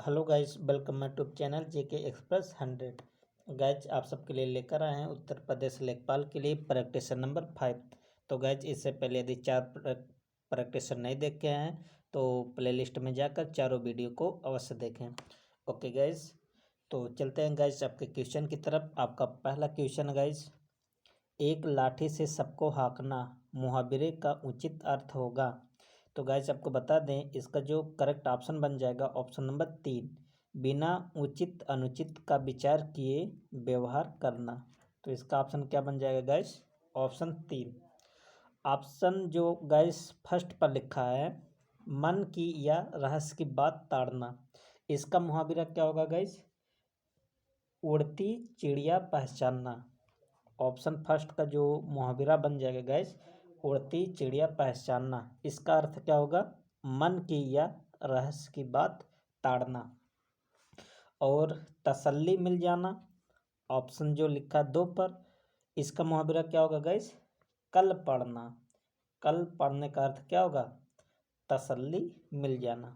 Hello guys, welcome my YouTube channel JK express 100। Guys आप सबके लिए लेकर आए हैं उत्तर प्रदेश लेखपाल के लिए प्रैक्टिस नंबर 5। तो गाइज इससे पहले यदि चार प्रैक्टिस नहीं देखे हैं तो प्लेलिस्ट में जाकर चारों वीडियो को अवश्य देखें। ओके गाइज, तो चलते हैं गाइज आपके क्वेश्चन की तरफ। आपका पहला क्वेश्चन गाइज, एक लाठी से सबको हाँकना मुहावरे का उचित अर्थ होगा। तो गाइस आपको बता दें, इसका जो करेक्ट ऑप्शन बन जाएगा ऑप्शन नंबर 3, बिना उचित अनुचित का विचार किए व्यवहार करना। तो इसका ऑप्शन क्या बन जाएगा गाइस? ऑप्शन 3। ऑप्शन जो गाइस फर्स्ट पर लिखा है, मन की या रहस्य की बात ताड़ना, इसका मुहावरा क्या होगा गाइस? उड़ती चिड़िया पहचानना। ऑप्शन फर्स्ट का जो मुहावरा बन जाएगा गाइस, उड़ती चिड़िया पहचानना, इसका अर्थ क्या होगा? मन की या रहस्य की बात ताड़ना। और तसल्ली मिल जाना, ऑप्शन जो लिखा 2 पर, इसका मुहावरा क्या होगा गाइस? कल पढ़ना। कल पढ़ने का अर्थ क्या होगा? तसल्ली मिल जाना।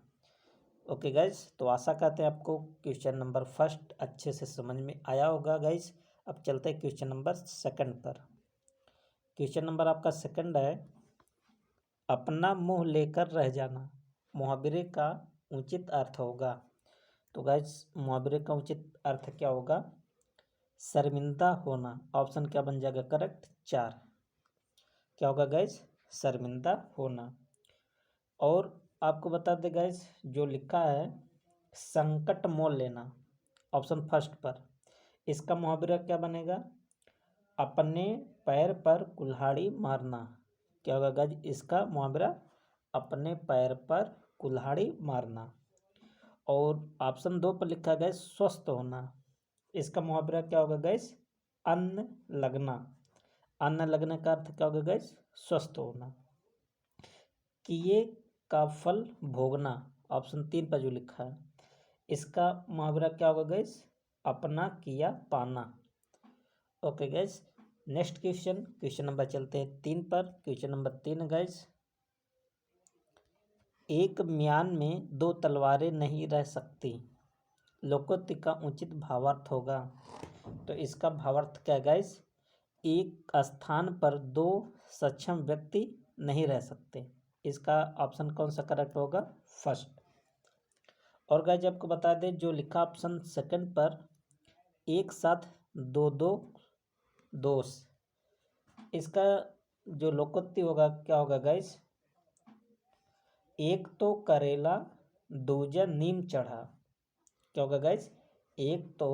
ओके गाइस, तो आशा करते हैं आपको क्वेश्चन नंबर फर्स्ट अच्छे से समझ में आया होगा गाइस। अब चलते हैं क्वेश्चन नंबर सेकंड पर। क्वेश्चन नंबर आपका सेकंड है, अपना मुंह लेकर रह जाना मुहावरे का उचित अर्थ होगा। तो गाइस मुहावरे का उचित अर्थ क्या होगा? शर्मिंदा होना। ऑप्शन क्या बन जाएगा करेक्ट? 4। क्या होगा गाइस? शर्मिंदा होना। और आपको बता दें गाइस, जो लिखा है संकट मोल लेना, ऑप्शन फर्स्ट पर, इसका मुहावरा क्या बनेगा? अपने पैर पर कुल्हाड़ी मारना। क्या होगा गाइस इसका मुहावरा? अपने पैर पर कुल्हाड़ी मारना। और ऑप्शन 2 पर लिखा गया स्वस्थ होना, इसका मुहावरा क्या होगा गाइस? अन्न लगना। अन्न लगने का अर्थ क्या होगा गाइस? स्वस्थ होना। किए का फल भोगना, ऑप्शन 3 पर जो लिखा है, इसका मुहावरा क्या होगा गाइस? अपना किया पाना। Okay guys, next question number चलते हैं 3 पर। क्वेश्चन नंबर 3 गाइस, एक म्यान में 2 तलवारें नहीं रह सकती, लोकोक्ति का उचित भावार्थ होगा। तो इसका भावार्थ क्या है गाइस? एक स्थान पर 2 सक्षम व्यक्ति नहीं रह सकते। इसका ऑप्शन कौन सा करेक्ट होगा? फर्स्ट। और गाइस आपको बता दें, जो लिखा ऑप्शन सेकंड पर, एक साथ 2 दोष, इसका जो लोकोक्ति होगा क्या होगा गाइस? एक तो करेला दूजा नीम चढ़ा। क्या होगा गाइस? एक तो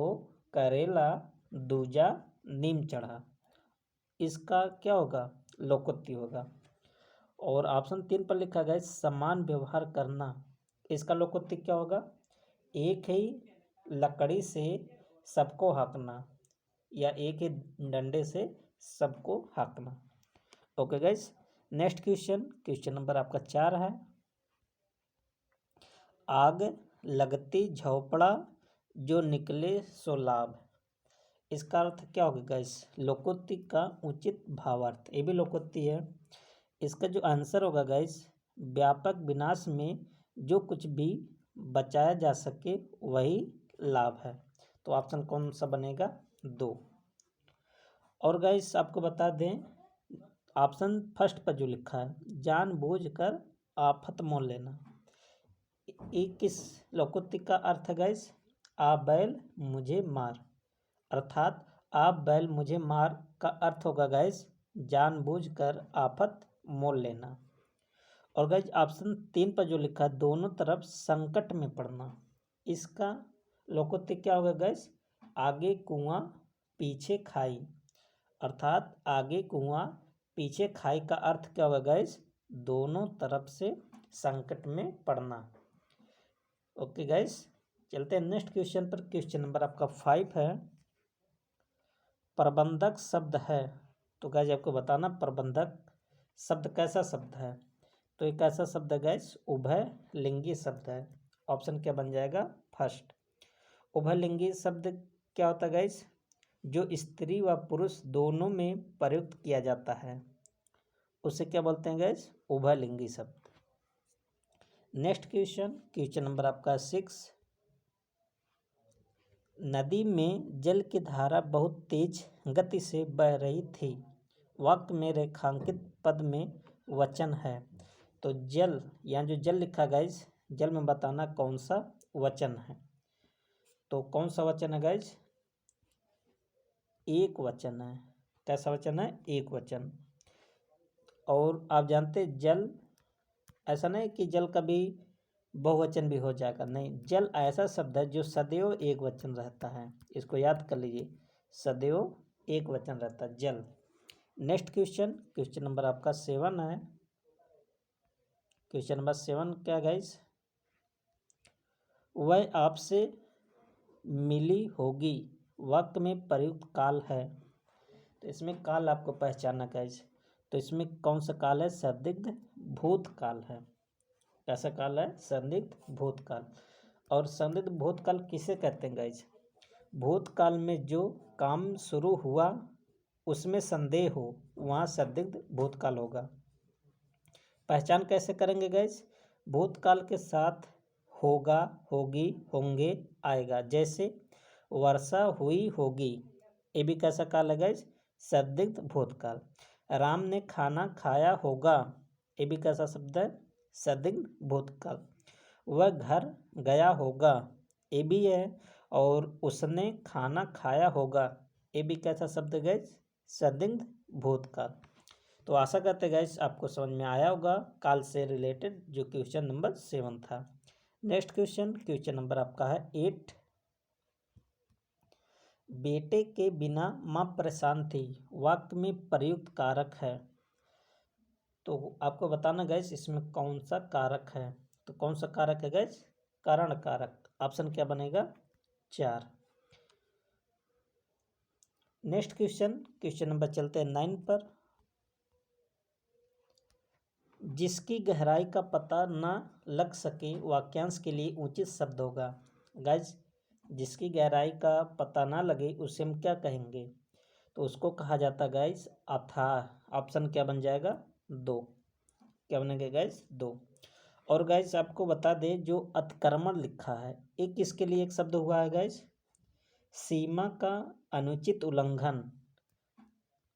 करेला दूजा नीम चढ़ा, इसका क्या होगा? लोकोक्ति होगा। और ऑप्शन 3 पर लिखा गया समान व्यवहार करना, इसका लोकोक्ति क्या होगा? एक ही लकड़ी से सबको हाँकना, या एक ही डंडे से सबको हाँकना। Okay guys, next question number आपका 4 है, आग लगती झोपड़ा जो निकले सो लाभ, इसका अर्थ क्या होगा गाइस? लोकोक्ति का उचित भावार्थ, ये भी लोकोक्ति है। इसका जो आंसर होगा गाइस, व्यापक विनाश में जो कुछ भी बचाया जा सके वही लाभ है। तो ऑप्शन कौन सा बनेगा? 2। और गाइस आपको बता दें, ऑप्शन फर्स्ट पर जो लिखा है जानबूझकर आफत मोल लेना, ये किस लोकोक्ति का अर्थ है गाइस? आ बैल मुझे मार, अर्थात आप बैल मुझे मार का अर्थ होगा गाइस जानबूझकर आफत मोल लेना। और गाइस ऑप्शन 3 पर जो लिखा है दोनों तरफ संकट में पड़ना, इसका लोकोक्ति क्या होगा गाइस? आगे कुआं पीछे खाई, अर्थात आगे कुआं पीछे खाई का अर्थ क्या होगा गाइस? दोनों तरफ से संकट में पड़ना। ओके गाइस, चलते हैं नेक्स्ट क्वेश्चन पर। क्वेश्चन नंबर आपका 5 है, प्रबंधक शब्द है। तो गाइस आपको बताना प्रबंधक शब्द कैसा शब्द है। तो एक ऐसा शब्द है गाइस उभय लिंगी शब्द है। ऑप्शन क्या बन जाएगा? फर्स्ट। उभय लिंगी शब्द क्या होता है गाइस? जो स्त्री व पुरुष दोनों में प्रयुक्त किया जाता है, उसे क्या बोलते हैं गाइस? उभय लिंगी शब्द। नेक्स्ट क्वेश्चन नंबर आपका 6, नदी में जल की धारा बहुत तेज गति से बह रही थी। वाक्य में रेखांकित पद में वचन है। तो जल, यहाँ जो जल लिखा गाइज, जल में बताना कौन सा वचन है। तो कौन सा वचन है गाइज? एक वचन है। कैसा वचन है? एक वचन। और आप जानते जल, ऐसा नहीं कि जल कभी बहुवचन भी हो जाएगा, नहीं, जल ऐसा शब्द है जो सदैव एक वचन रहता है। इसको याद कर लीजिए, सदैव एक वचन रहता है जल। नेक्स्ट क्वेश्चन, क्वेश्चन नंबर आपका 7 है। क्वेश्चन नंबर 7 क्या गाइस? वह आपसे मिली होगी वाक्य में प्रयुक्त काल है। तो इसमें काल आपको पहचानना गाइस। तो इसमें कौन सा काल है? संदिग्ध भूतकाल है। कैसा काल है? संदिग्ध भूतकाल। और संदिग्ध भूतकाल किसे कहते हैं गाइस? भूतकाल में जो काम शुरू हुआ उसमें संदेह हो, वहाँ संदिग्ध भूतकाल होगा। पहचान कैसे करेंगे गाइस? भूतकाल के साथ होगा, होगी, होंगे आएगा। जैसे वर्षा हुई होगी, ये भी कैसा काल है गाइस? संदिग्ध भूतकाल। राम ने खाना खाया होगा, ये भी कैसा शब्द है? संदिग्ध भूतकाल। वह घर गया होगा, ये भी है। और उसने खाना खाया होगा, ये भी कैसा शब्द है गाइस? संदिग्ध भूतकाल। तो आशा करते गाइस आपको समझ में आया होगा काल से रिलेटेड जो क्वेश्चन नंबर 7 था। नेक्स्ट क्वेश्चन, क्वेश्चन नंबर आपका है 8। बेटे के बिना माँ परेशान थी, वाक्य में प्रयुक्त कारक है। तो आपको बताना गाइस इसमें कौन सा कारक है। तो कौन सा कारक है गाइस? कारण कारक। ऑप्शन क्या बनेगा? 4। नेक्स्ट क्वेश्चन, क्वेश्चन नंबर चलते हैं 9 पर। जिसकी गहराई का पता न लग सके वाक्यांश के लिए उचित शब्द होगा। गाइस, जिसकी गहराई का पता ना लगे उसे हम क्या कहेंगे? तो उसको कहा जाता गाइस अथाह। ऑप्शन क्या बन जाएगा? 2। क्या बनेगा गाइस? 2। और गाइस आपको बता दें जो अतिक्रमण लिखा है, एक किसके लिए एक शब्द हुआ है गाइस? सीमा का अनुचित उल्लंघन,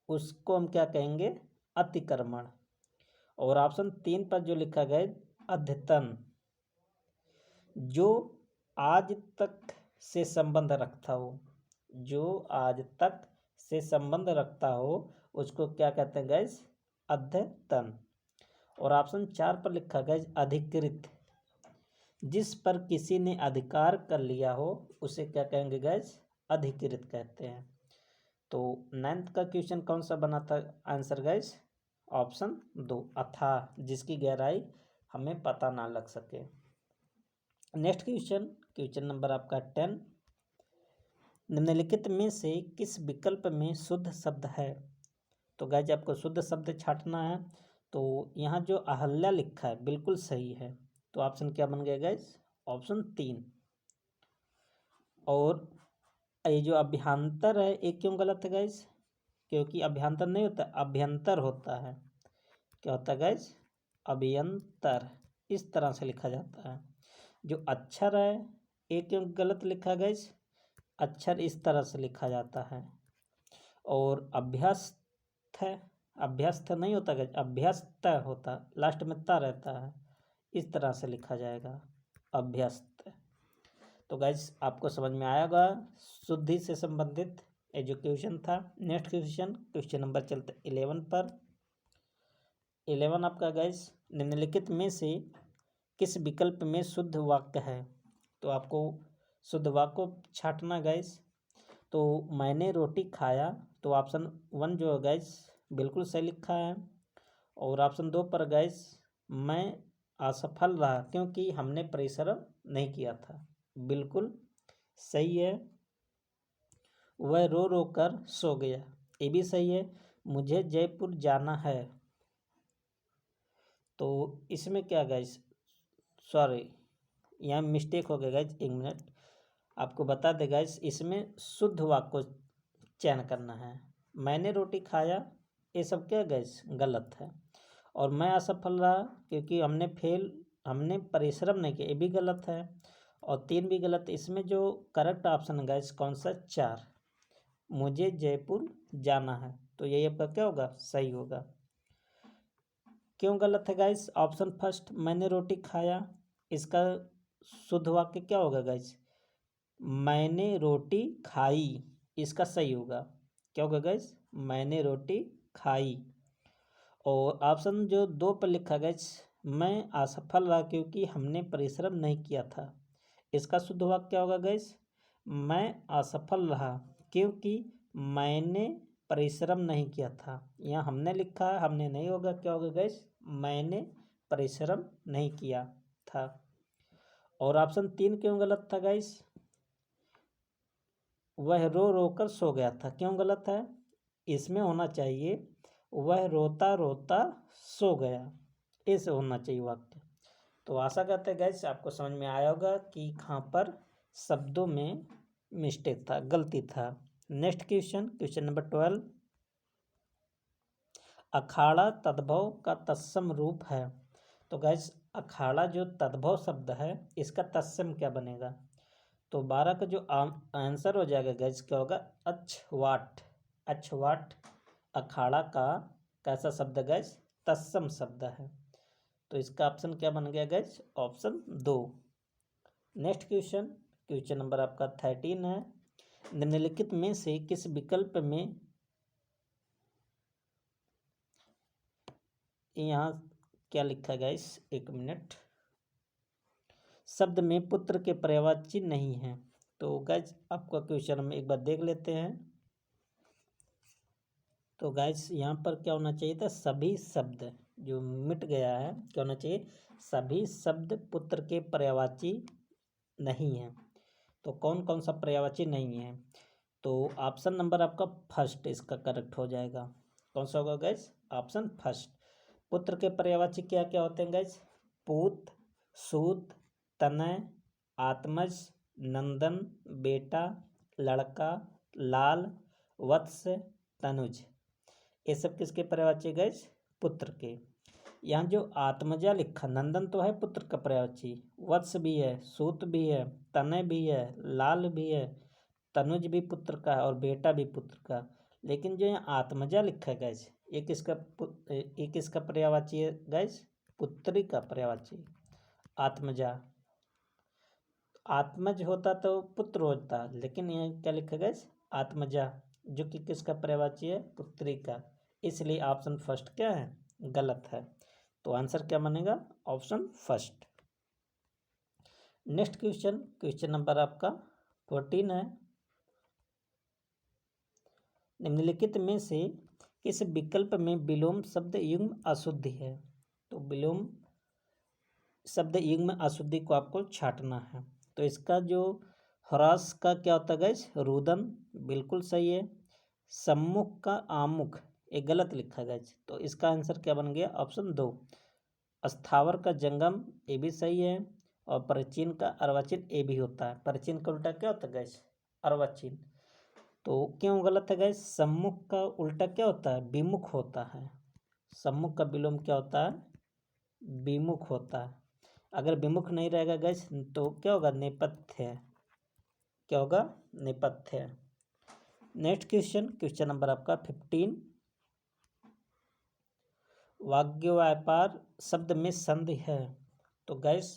उसको हम क्या कहेंगे? अतिक्रमण। और ऑप्शन 3 पर जो लिखा गया अद्यतन, जो आज तक से संबंध रखता हो, जो आज तक से संबंध रखता हो उसको क्या कहते हैं गाइस? अद्यतन। और ऑप्शन 4 पर लिखा गया अधिकृत, जिस पर किसी ने अधिकार कर लिया हो उसे क्या कहेंगे गाइस? अधिकृत कहते हैं। तो 9th का क्वेश्चन कौन सा बना था आंसर गाइस? ऑप्शन 2 अथाह, जिसकी गहराई हमें पता ना लग सके। नेक्स्ट क्वेश्चन, क्वेश्चन नंबर आपका 10। निम्नलिखित में से किस विकल्प में शुद्ध शब्द है? तो गाइस आपको शुद्ध शब्द छांटना है। तो यहाँ जो अहल्या लिखा है बिल्कुल सही है। तो ऑप्शन क्या बन गया गाइस? ऑप्शन 3। और ये जो अभ्यंतर है ये क्यों गलत है गाइस? क्योंकि अभ्यंतर नहीं होता, अभ्यंतर होता है। क्या होता है गाइस? अभ्यंतर। इस तरह से लिखा जाता है। जो अक्षर है ये क्यों गलत लिखा गाइस? अक्षर इस तरह से लिखा जाता है। और अभ्यस्त है, अभ्यस्त नहीं होता गाइस, अभ्यस्त होता, लास्ट में ता रहता है, इस तरह से लिखा जाएगा अभ्यस्त। तो गाइस आपको समझ में आएगा शुद्धि से संबंधित एजुकेशन था। नेक्स्ट क्वेश्चन, क्वेश्चन नंबर चलते 11 पर। 11 आपका गाइस निम्नलिखित में से किस विकल्प में शुद्ध वाक्य है? तो आपको शुद्ध वाक्य छांटना गाइस। तो मैंने रोटी खाया, तो ऑप्शन 1 जो है गाइस बिल्कुल सही लिखा है। और ऑप्शन 2 पर गाइस मैं असफल रहा क्योंकि हमने परिश्रम नहीं किया था, बिल्कुल सही है। वह रो रो कर सो गया, ये भी सही है। मुझे जयपुर जाना है, तो इसमें क्या गाइस, सॉरी यहाँ मिस्टेक हो गया गाइस, 1 मिनट आपको बता दे गाइस, इसमें शुद्ध वाक्य को चयन करना है। मैंने रोटी खाया ये सब क्या गाइस गलत है। और मैं असफल रहा क्योंकि हमने परिश्रम नहीं किया, ये भी गलत है। और 3 भी गलत। इसमें जो करेक्ट ऑप्शन है गाइस कौन सा, 4, मुझे जयपुर जाना है, तो यही आपका क्या होगा, सही होगा। क्यों गलत है गाइस ऑप्शन फर्स्ट, मैंने रोटी खाया, इसका शुद्ध वाक्य क्या होगा गाइस, मैंने रोटी खाई, इसका सही होगा। क्या होगा गाइस, मैंने रोटी खाई। और ऑप्शन जो 2 पर लिखा गाइस, मैं असफल रहा क्योंकि हमने परिश्रम नहीं किया था, इसका शुद्ध वाक्य क्या होगा गाइस, मैं असफल रहा क्योंकि मैंने परिश्रम नहीं किया था। यहाँ हमने लिखा है, हमने नहीं होगा, क्या होगा गाइस, मैंने परिश्रम नहीं किया था। और ऑप्शन 3 क्यों गलत था गाइस, वह रो रो कर सो गया था, क्यों गलत है, इसमें होना चाहिए वह रोता रोता सो गया, ऐसे होना चाहिए वाक्य। तो आशा करते हैं गाइस आपको समझ में आया होगा कि कहाँ पर शब्दों में मिस्टेक था, गलती था। नेक्स्ट क्वेश्चन, क्वेश्चन नंबर 12, अखाड़ा तद्भव का तत्सम रूप है। तो गाइस अखाड़ा जो तद्भव शब्द है इसका तत्सम क्या बनेगा, तो 12 का जो आंसर हो जाएगा गाइस क्या होगा, अक्षवाट। अक्षवाट अखाड़ा का कैसा शब्द है गाइस, तत्सम शब्द है, तो इसका ऑप्शन क्या बन गया guys, option 2। Next question, question number आपका 13 है, निम्नलिखित में से किस विकल्प में, यहाँ क्या लिखा गाइस, एक मिनट, शब्द में पुत्र के पर्यायवाची नहीं है। तो गाइस आपका क्वेश्चन हम एक बार देख लेते हैं। तो गाइस यहाँ पर क्या होना चाहिए था, सभी शब्द जो मिट गया है, क्या होना चाहिए, सभी शब्द पुत्र के पर्यायवाची नहीं है। तो कौन कौन सा पर्यायवाची नहीं है, तो ऑप्शन नंबर आपका फर्स्ट इसका करेक्ट हो जाएगा। कौन सा होगा गाइस, ऑप्शन फर्स्ट। पुत्र के पर्यायवाची क्या क्या होते हैं गाइस, पूत, सूत, तनय, आत्मज, नंदन, बेटा, लड़का, लाल, वत्स, तनुज, ये सब किसके पर्यायवाची गाइस, पुत्र के। यहाँ जो आत्मजा लिखा, नंदन तो है पुत्र का पर्यायवाची, वत्स भी है, सूत भी है, तनय भी है, लाल भी है, तनुज भी पुत्र का है और बेटा भी पुत्र का। लेकिन जो यहाँ आत्मजा लिखा है गैस, ये किसका पर्यायवाची है गैस, पुत्री का पर्यायवाची। आत्मजा, आत्मज होता तो पुत्र होता, लेकिन यहाँ क्या लिखा गैस, आत्मजा, जो कि किसका पर्यायवाची है, पुत्री का, इसलिए ऑप्शन फर्स्ट क्या है, गलत है। तो आंसर क्या बनेगा, option first. Next question, question number आपका 14 है, निम्नलिखित में से किस विकल्प में विलोम शब्द युग्म अशुद्धि है। तो विलोम शब्द युग्म अशुद्धि को आपको छांटना है। तो इसका जो ह्रास का क्या होता है गैस, रुदन, बिल्कुल सही है। सम्मुख का आमुख, ये गलत लिखा गैस, तो इसका आंसर क्या बन गया, ऑप्शन 2। स्थावर का जंगम, ये भी सही है। और प्राचीन का अर्वाचीन, ये भी होता है। प्राचीन का उल्टा क्या होता है गैस, अर्वाचीन। तो क्यों गलत है गैस, सम्मुख का उल्टा क्या होता है, विमुख होता है। सम्मुख का विलोम क्या होता है, विमुख होता है। अगर विमुख नहीं रहेगा गैस तो क्या होगा, नेपथ्य, क्या होगा, नेपथ्य। नेक्स्ट क्वेश्चन, क्वेश्चन नंबर आपका 15, वाग्य व्यापार शब्द में संधि है। तो गैस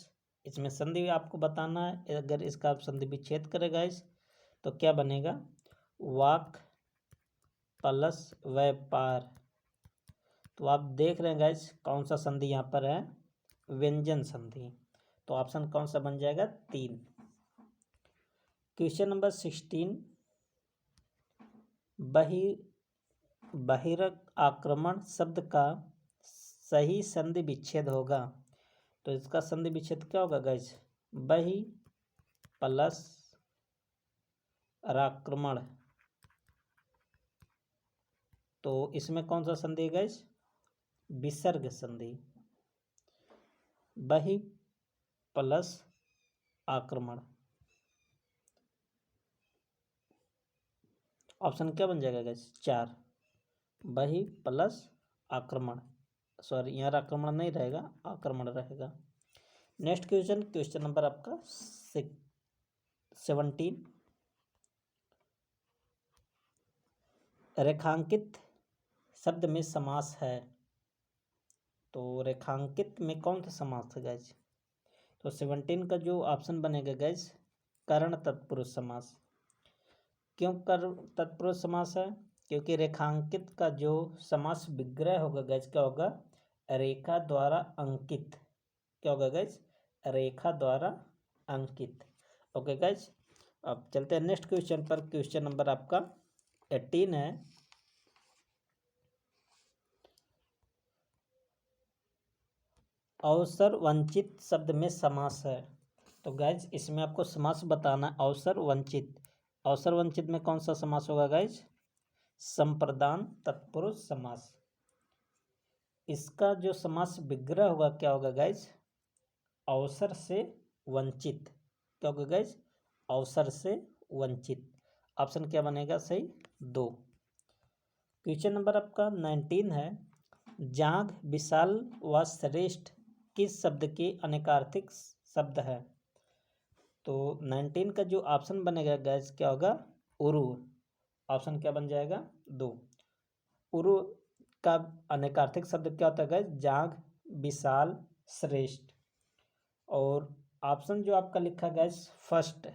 इसमें संधि आपको बताना है, अगर इसका आप संधि विच्छेद करें गैस तो क्या बनेगा, वाक प्लस व्यापार। तो आप देख रहे हैं गैस कौन सा संधि यहाँ पर है, व्यंजन संधि। तो ऑप्शन कौन सा बन जाएगा, 3। क्वेश्चन नंबर 16, बहिर् आक्रमण शब्द का सही संधि विच्छेद होगा। तो इसका संधि विच्छेद क्या होगा गैस, बहि प्लस आक्रमण। तो इसमें कौन सा संधि है गैस, विसर्ग संधि, बहि प्लस आक्रमण। ऑप्शन क्या बन जाएगा गैस, 4, बहि प्लस आक्रमण, सॉरी यहाँ आक्रमण नहीं रहेगा, आक्रमण रहेगा। नेक्स्ट क्वेश्चन, क्वेश्चन नंबर आपका 17। रेखांकित शब्द में समास है, तो रेखांकित में कौन सा समास है गाइज? तो 17 का जो ऑप्शन बनेगा गाइज, कर्ण तत्पुरुष समास। क्यों कर्ण तत्पुरुष समास है? क्योंकि रेखांकित का जो समास विग्रह होगा गाइज क्या होगा? रेखा द्वारा अंकित। क्या होगा गाइज? रेखा द्वारा अंकित। ओके गाइज, अब चलते हैं नेक्स्ट क्वेश्चन पर। क्वेश्चन नंबर आपका 18 है। अवसर वंचित शब्द में समास है, तो गाइज इसमें आपको समास बताना है। अवसर वंचित, अवसर वंचित में कौन सा समास होगा गाइज? संप्रदान तत्पुरुष समास। इसका जो समास विग्रह होगा क्या होगा गाइज? अवसर से वंचित। क्या होगा गाइज? अवसर से वंचित। ऑप्शन क्या बनेगा सही? 2। क्वेश्चन नंबर आपका 19 है। जांघ विशाल व श्रेष्ठ किस शब्द के अनेकार्थिक शब्द है? तो 19 का जो ऑप्शन बनेगा गैस क्या होगा? उरु। ऑप्शन क्या बन जाएगा? 2। उरु का अनेकार्थिक शब्द क्या होता है गैस? जांघ विशाल श्रेष्ठ। और ऑप्शन जो आपका लिखा गैस फर्स्ट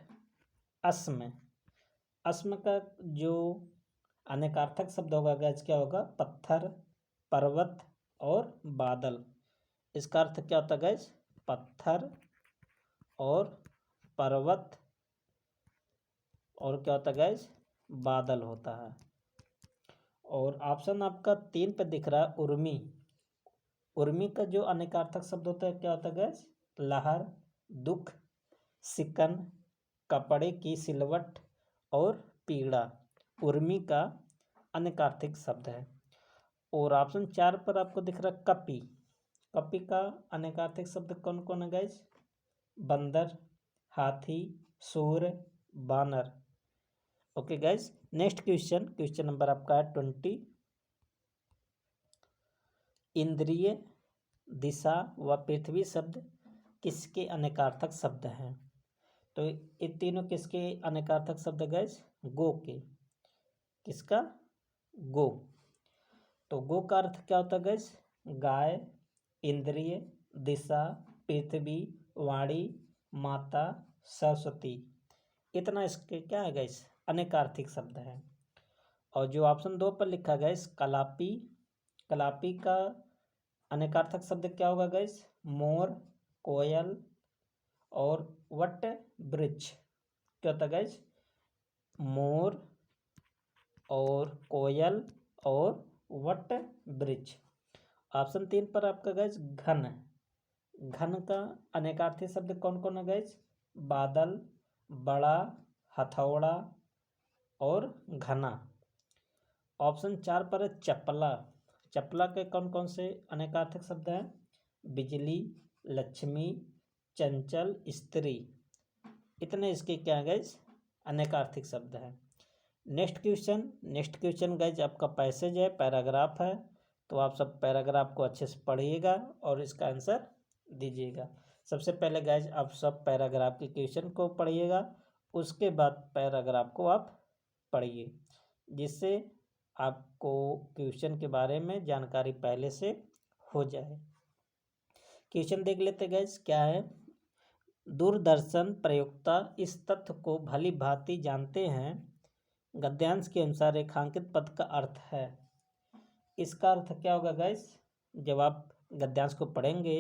अस्म। अस्म का जो अनेकार्थक शब्द होगा गैस क्या होगा? पत्थर, पर्वत और बादल। इसका अर्थ क्या होता है गैस? पत्थर और पर्वत और क्या होता है गैस? बादल होता है। और ऑप्शन आपका 3 पे दिख रहा है उर्मी। उर्मी का जो अनेकार्थक शब्द होता है क्या होता है गैस? लहर, दुख, सिकन, कपड़े की सिलवट और पीड़ा उर्मी का अनेकार्थिक शब्द है। और ऑप्शन 4 पर आपको दिख रहा है कपि। कपि का अनेकार्थिक शब्द कौन कौन है गाइस? बंदर, हाथी, सूर, बानर। Okay guys, next question, question number आपका है 20। इंद्रिय, दिशा व पृथ्वी शब्द किसके अनेकार्थक शब्द हैं? तो ये तीनों किसके अनेकार्थक शब्द गाइस? गो के। किसका? गो। तो गो का अर्थ क्या होता है गाइस? गाय, इंद्रिय, दिशा, पृथ्वी, वाणी, माता, सरस्वती। इतना इसके क्या है गाइस? अनेकार्थिक शब्द है। और जो ऑप्शन 2 पर लिखा गाइस कलापी, कलापी का अनेकार्थक शब्द क्या होगा गाइस? मोर, कोयल और वट वृक्ष। क्या होता है गाइस? मोर और कोयल और वट वृक्ष। ऑप्शन 3 पर आपका गाइस घन। घन का अनेकार्थी शब्द कौन कौन है गाइस? बादल, बड़ा, हथौड़ा और घना। ऑप्शन 4 पर है चपला। चपला के कौन कौन से अनेकार्थक शब्द हैं? बिजली, लक्ष्मी, चंचल, स्त्री। इतने इसके क्या है गाइस? अनेकार्थिक शब्द हैं। नेक्स्ट क्वेश्चन गाइज आपका पैसेज है, पैराग्राफ है। तो आप सब पैराग्राफ को अच्छे से पढ़िएगा और इसका आंसर दीजिएगा। सबसे पहले गाइज आप सब पैराग्राफ के क्वेश्चन को पढ़िएगा, उसके बाद पैराग्राफ को आप पढ़िए, जिससे आपको क्वेश्चन के बारे में जानकारी पहले से हो जाए। क्वेश्चन देख लेते गाइज क्या है। दूरदर्शन प्रयोक्ता इस तथ्य को भली भांति जानते हैं, गद्यांश के अनुसार रेखांकित पद का अर्थ है। इसका अर्थ क्या होगा गाइस? जब आप गद्यांश को पढ़ेंगे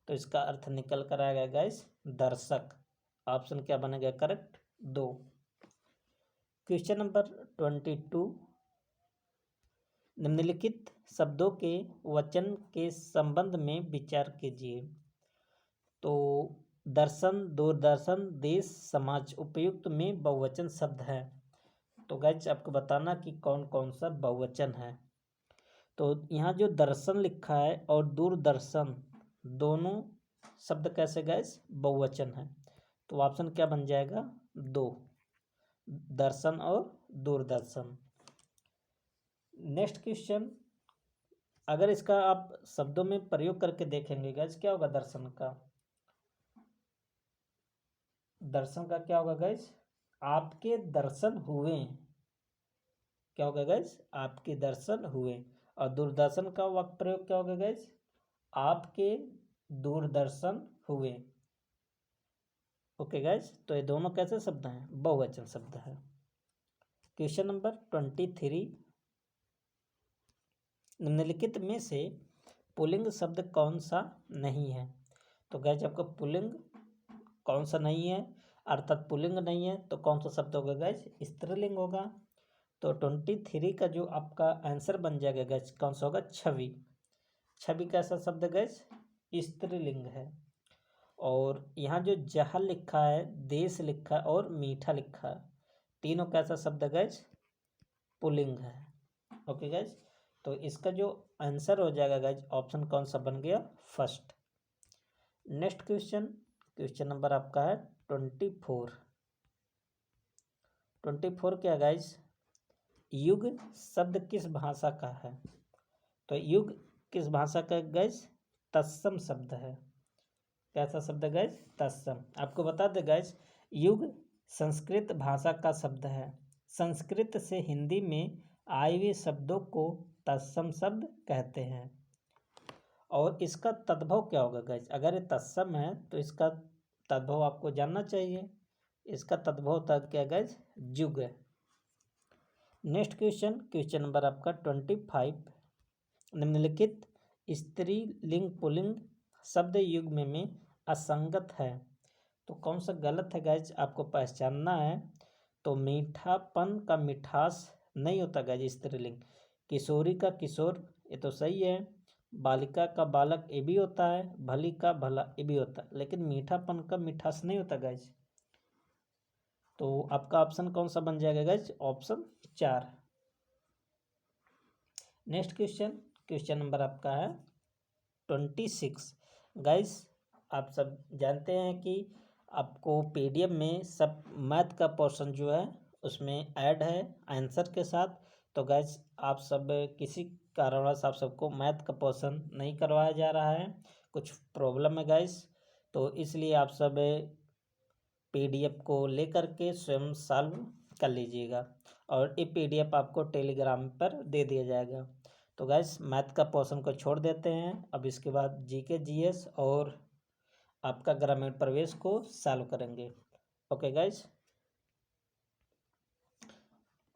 तो इसका अर्थ निकल कर आएगा गाइस दर्शक। ऑप्शन क्या बनेगा करेक्ट? 2। Question number 22। निम्नलिखित शब्दों के वचन के संबंध में विचार कीजिए। तो दर्शन, दूरदर्शन, देश, समाज उपयुक्त में बहुवचन शब्द है। तो गाइज आपको बताना कि कौन कौन सा बहुवचन है। तो यहाँ जो दर्शन लिखा है और दूरदर्शन दोनों शब्द कैसे गाइज? बहुवचन है। तो ऑप्शन क्या बन जाएगा? 2, दर्शन और दूरदर्शन। नेक्स्ट क्वेश्चन, अगर इसका आप शब्दों में प्रयोग करके देखेंगे गाइज क्या होगा दर्शन का? दर्शन का क्या होगा गाइस? आपके दर्शन हुए। क्या होगा गाइस? आपके दर्शन हुए। और दूरदर्शन का वाक्य प्रयोग क्या होगा गाइस? आपके दूरदर्शन हुए। ओके गाइस, तो ये दोनों कैसे शब्द हैं? बहुवचन शब्द है। क्वेश्चन नंबर 23, निम्नलिखित में से पुल्लिंग शब्द कौन सा नहीं है? तो गाइस आपका पुल्लिंग कौन सा नहीं है, अर्थात पुल्लिंग नहीं है, तो कौन सा शब्द होगा गाइस? स्त्रीलिंग होगा। तो 23 का जो आपका आंसर बन जाएगा गाइस, कौन सा होगा? छवि। छवि कैसा शब्द है गाइस? स्त्रीलिंग है। और यहाँ जो जहल लिखा है, देश लिखा है और मीठा लिखा है, तीनों कैसा शब्द है गाइस? पुल्लिंग है। ओके गाइस, तो इसका जो आंसर हो जाएगा गाइस, ऑप्शन कौन सा बन गया? First. Next question, question number आपका है 24। 24 क्या गाइस? युग शब्द किस भाषा का है? तो युग किस भाषा का गाइस? तत्सम शब्द है। कैसा शब्द है गाइस? तत्सम। आपको बता दें गाइस, युग संस्कृत भाषा का शब्द है। संस्कृत से हिंदी में आए हुए शब्दों को तत्सम शब्द कहते हैं। और इसका तद्भव क्या होगा गाइस? अगर ये तत्सम है तो इसका तद्भव आपको जानना चाहिए। इसका तद्भव होता है क्या गाइस? युग है। नेक्स्ट क्वेश्चन, क्वेश्चन नंबर आपका 25, निम्नलिखित स्त्रीलिंग पुल्लिंग शब्द युग्म में असंगत है, तो कौन सा गलत है गाइज? आपको पहचानना है। तो मीठापन का मिठास नहीं होता गाइज स्त्रीलिंग। किशोरी का किशोर, ये तो सही है। बालिका का बालक, ये भी होता है। भली का भला, ये भी होता है, लेकिन मीठापन का मिठास नहीं होता गाइज। तो आपका ऑप्शन कौन सा बन जाएगा guys? Option 4। Next question, question number आपका है 26। गाइस आप सब जानते हैं कि आपको पीडीएफ में सब मैथ का पोर्शन जो है उसमें ऐड है आंसर के साथ। तो गाइस आप सब किसी कारणवश आप सबको मैथ का पोर्शन नहीं करवाया जा रहा है, कुछ प्रॉब्लम है गाइस। तो इसलिए आप सब पीडीएफ को लेकर के स्वयं सॉल्व कर लीजिएगा, और ये पीडीएफ आपको टेलीग्राम पर दे दिया जाएगा। तो गाइस मैथ का पोर्शन को छोड़ देते हैं, अब इसके बाद जीके जीएस और आपका ग्रामीण प्रवेश को सॉल्व करेंगे। ओके गाइस,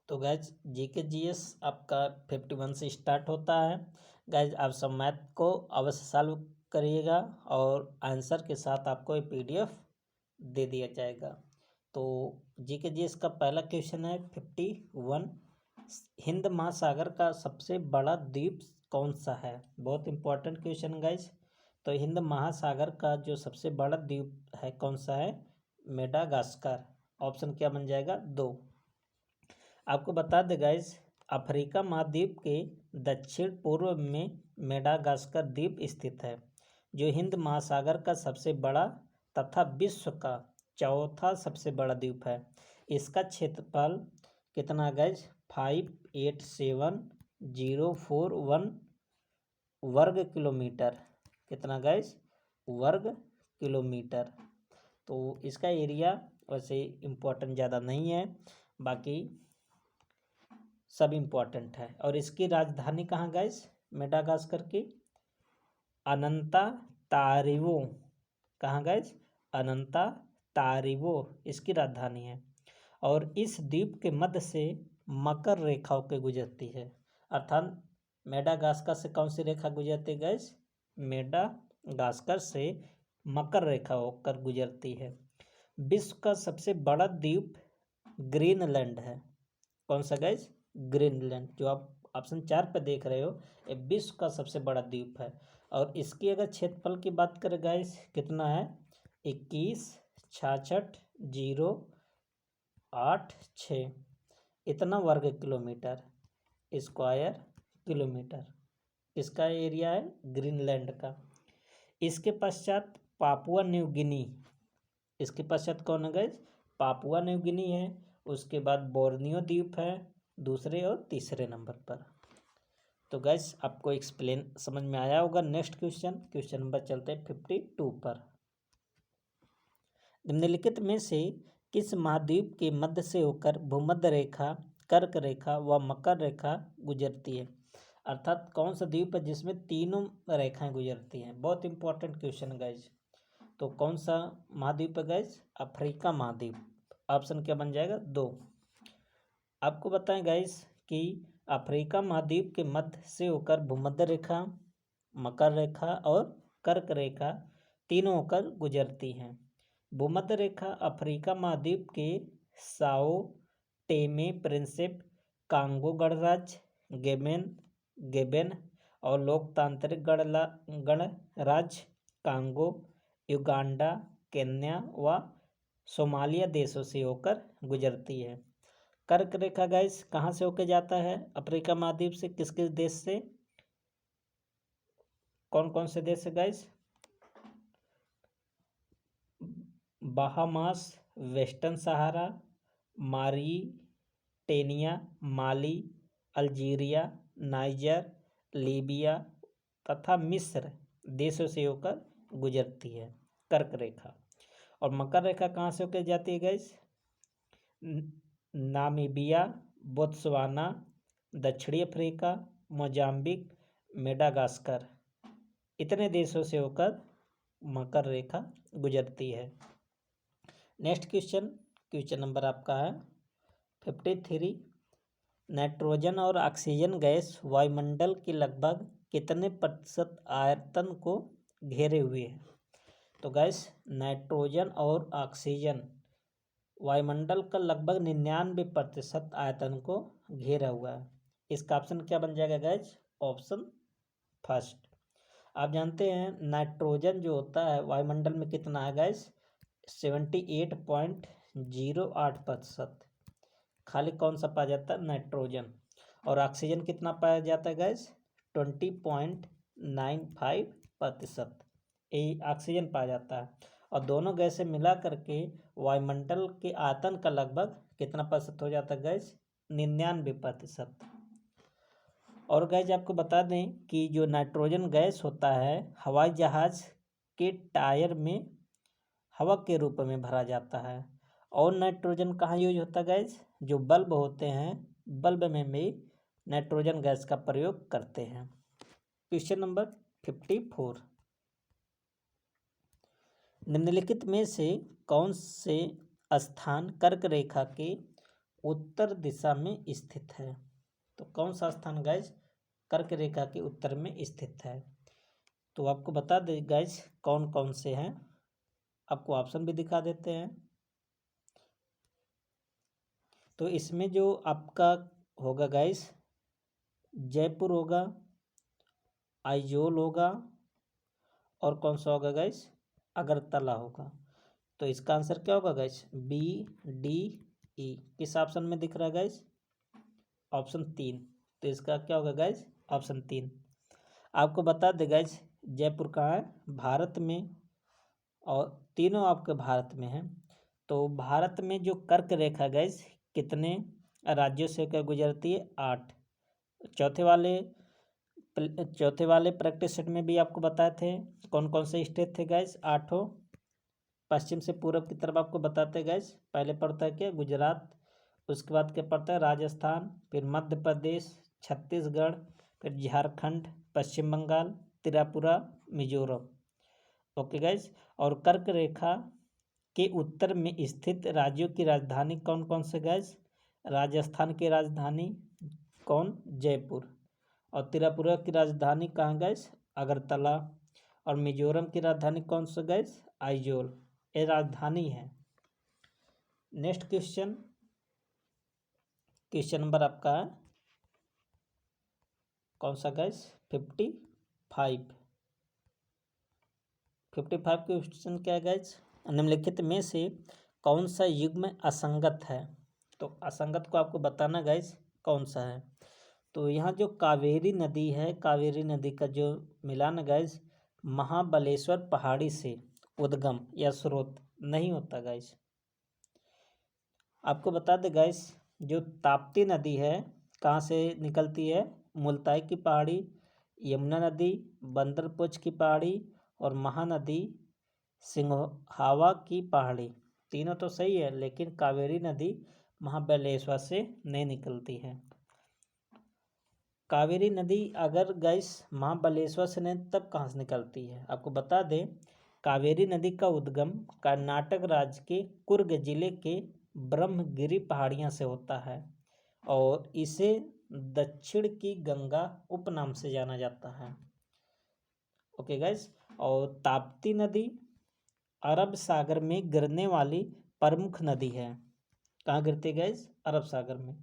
तो गाइज जीके जीएस आपका 51 से स्टार्ट होता है। गाइज आप सब मैथ को अवश्य सॉल्व करिएगा, और आंसर के साथ आपको ये पीडीएफ दे दिया जाएगा। तो जीके जीएस का पहला क्वेश्चन है 51, हिंद महासागर का सबसे बड़ा द्वीप कौन सा है? बहुत इंपॉर्टेंट क्वेश्चन गाइज। तो हिंद महासागर का जो सबसे बड़ा द्वीप है कौन सा है? मेडागास्कर। ऑप्शन क्या बन जाएगा? 2। आपको बता दें गाइज, अफ्रीका महाद्वीप के दक्षिण पूर्व में मेडागास्कर द्वीप स्थित है, जो हिंद महासागर का सबसे बड़ा तथा विश्व का चौथा सबसे बड़ा द्वीप है। इसका क्षेत्रफल कितना गाइज? 587041 वर्ग किलोमीटर। कितना गाइज? वर्ग किलोमीटर। तो इसका एरिया वैसे इम्पोर्टेंट ज़्यादा नहीं है, बाकी सब इम्पोर्टेंट है। और इसकी राजधानी कहाँ गाइस? मेडागास्कर की अनंता तारिवो। कहाँ गाइस? अनंता तारिवो इसकी राजधानी है। और इस द्वीप के मध्य से मकर रेखा होकर गुजरती है, अर्थात मेडागास्कर से कौन सी रेखा गुजरती है गाइस? मेडागास्कर से मकर रेखा होकर गुजरती है। विश्व का सबसे बड़ा द्वीप ग्रीनलैंड है। कौन सा गाइस? ग्रीनलैंड, जो आप ऑप्शन 4 पे देख रहे हो, ये विश्व का सबसे बड़ा द्वीप है। और इसकी अगर क्षेत्रफल की बात करें गाइस, कितना है? 21,66,086 इतना वर्ग किलोमीटर, स्क्वायर किलोमीटर इसका एरिया है ग्रीनलैंड का। इसके पश्चात पापुआ न्यू गिनी, इसके पश्चात कौन है गाइस? पापुआ न्यू गिनी है। उसके बाद बोर्नियो द्वीप है दूसरे और तीसरे नंबर पर। तो गैस आपको एक्सप्लेन समझ में आया होगा। नेक्स्ट क्वेश्चन, क्वेश्चन नंबर चलते हैं 52 पर। निम्नलिखित में से किस महाद्वीप के मध्य से होकर भूमध्य रेखा, कर्क रेखा व मकर रेखा गुजरती है? अर्थात कौन सा द्वीप है जिसमें तीनों रेखाएं गुजरती हैं? बहुत इंपॉर्टेंट क्वेश्चन गाइज। तो कौन सा महाद्वीप है गाइज? अफ्रीका महाद्वीप। ऑप्शन क्या बन जाएगा? 2। आपको बताएं गाइज कि अफ्रीका महाद्वीप के मध्य से होकर भूमध्य रेखा, मकर रेखा और कर्क रेखा तीनों होकर गुजरती हैं। भूमध्य रेखा अफ्रीका महाद्वीप के साओ टेमे प्रिंसिप, कांगो गणराज्य, गेबेन और लोकतांत्रिक गणराज्य कांगो, युगांडा, केन्या व सोमालिया देशों से होकर गुजरती है। कर्क रेखा गाइस कहाँ से होकर जाता है? अफ्रीका महाद्वीप से किस किस देश से? कौन कौन से देश है गाइस? बहामास, वेस्टर्न सहारा, मारिटेनिया, माली, अल्जीरिया, नाइजर, लीबिया तथा मिस्र देशों से होकर गुजरती है कर्क रेखा। और मकर रेखा कहाँ से होकर जाती है गाइस? नामीबिया, बोत्सवाना, दक्षिणी अफ्रीका, मोजाम्बिक, मेडागास्कर इतने देशों से होकर मकर रेखा गुजरती है। नेक्स्ट क्वेश्चन नंबर आपका है 53। नाइट्रोजन और ऑक्सीजन गैस वायुमंडल के लगभग कितने प्रतिशत आयतन को घेरे हुए है? तो गैस नाइट्रोजन और ऑक्सीजन वायुमंडल का लगभग 99% आयतन को घेरा हुआ है। इसका ऑप्शन क्या बन जाएगा गैस? Option first. आप जानते हैं नाइट्रोजन जो होता है वायुमंडल में कितना है गैस? 78.08%। खाली कौन सा पाया जाता है? नाइट्रोजन। और ऑक्सीजन कितना पाया जाता है गैस? 20.95%। यही ऑक्सीजन पाया जाता है। और दोनों गैसें मिला करके वायुमंडल के आयतन का लगभग कितना प्रतिशत हो जाता है गैस? 99%। और गैस आपको बता दें कि जो नाइट्रोजन गैस होता है हवाई जहाज के टायर में हवा के रूप में भरा जाता है। और नाइट्रोजन कहाँ यूज होता है गैस? जो बल्ब होते हैं बल्ब में भी नाइट्रोजन गैस का प्रयोग करते हैं। Question number 54। निम्नलिखित में से कौन से स्थान कर्क रेखा के उत्तर दिशा में स्थित है? तो कौन सा स्थान गैस कर्क रेखा के उत्तर में स्थित है? तो आपको बता दें गैस कौन कौन से हैं। आपको ऑप्शन भी दिखा देते हैं। तो इसमें जो आपका होगा गैस जयपुर होगा, आइजोल होगा और कौन सा होगा गैस? अगरतला होगा। तो इसका आंसर क्या होगा गैस? BDE। किस ऑप्शन में दिख रहा है गैस? ऑप्शन 3। तो इसका क्या होगा गैस? ऑप्शन 3। आपको बता दे गैस जयपुर कहाँ है? भारत में। और तीनों आपके भारत में हैं। तो भारत में जो कर्क रेखा गैस कितने राज्यों से होकर गुजरती है? 8। चौथे वाले प्रैक्टिस सेट में भी आपको बताए थे कौन कौन से स्टेट थे गैस? 8। पश्चिम से पूरब की तरफ आपको बताते गैस पहले पड़ता है क्या? गुजरात। उसके बाद क्या पड़ता है? राजस्थान, फिर मध्य प्रदेश, छत्तीसगढ़, फिर झारखंड, पश्चिम बंगाल, त्रिपुरा, मिजोरम। Okay guys. और कर्क रेखा के उत्तर में स्थित राज्यों की राजधानी कौन कौन से गैस? राजस्थान की राजधानी कौन? जयपुर। और त्रिपुरा की राजधानी कहाँ गैस? अगरतला। और मिजोरम की राजधानी कौन सा गैस? आइजोल। ये राजधानी है। नेक्स्ट क्वेश्चन नंबर आपका है कौन सा गैस? 55 क्वेश्चन क्या है गैस? निम्नलिखित में से कौन सा युग्म असंगत है? तो असंगत को आपको बताना गैस कौन सा है। तो यहाँ जो कावेरी नदी है, कावेरी नदी का जो मिलान गैस महाबलेश्वर पहाड़ी से उद्गम या स्रोत नहीं होता गैस। आपको बता दे गैस जो ताप्ती नदी है कहाँ से निकलती है? मुल्ताई की पहाड़ी, यमुना नदी, बंदरपुच की पहाड़ी और महानदी सिंहावा की पहाड़ी। तीनों तो सही है, लेकिन कावेरी नदी महाबलेश्वर से नहीं निकलती है। कावेरी नदी अगर गैस महाबलेश्वर से नहीं तब कहाँ से निकलती है? आपको बता दें, कावेरी नदी का उद्गम कर्नाटक राज्य के कुर्ग जिले के ब्रह्मगिरी पहाड़ियाँ से होता है और इसे दक्षिण की गंगा उपनाम से जाना जाता है। ओके गैस, और ताप्ती नदी अरब सागर में गिरने वाली प्रमुख नदी है। कहाँ गिरती है गैस? अरब सागर में।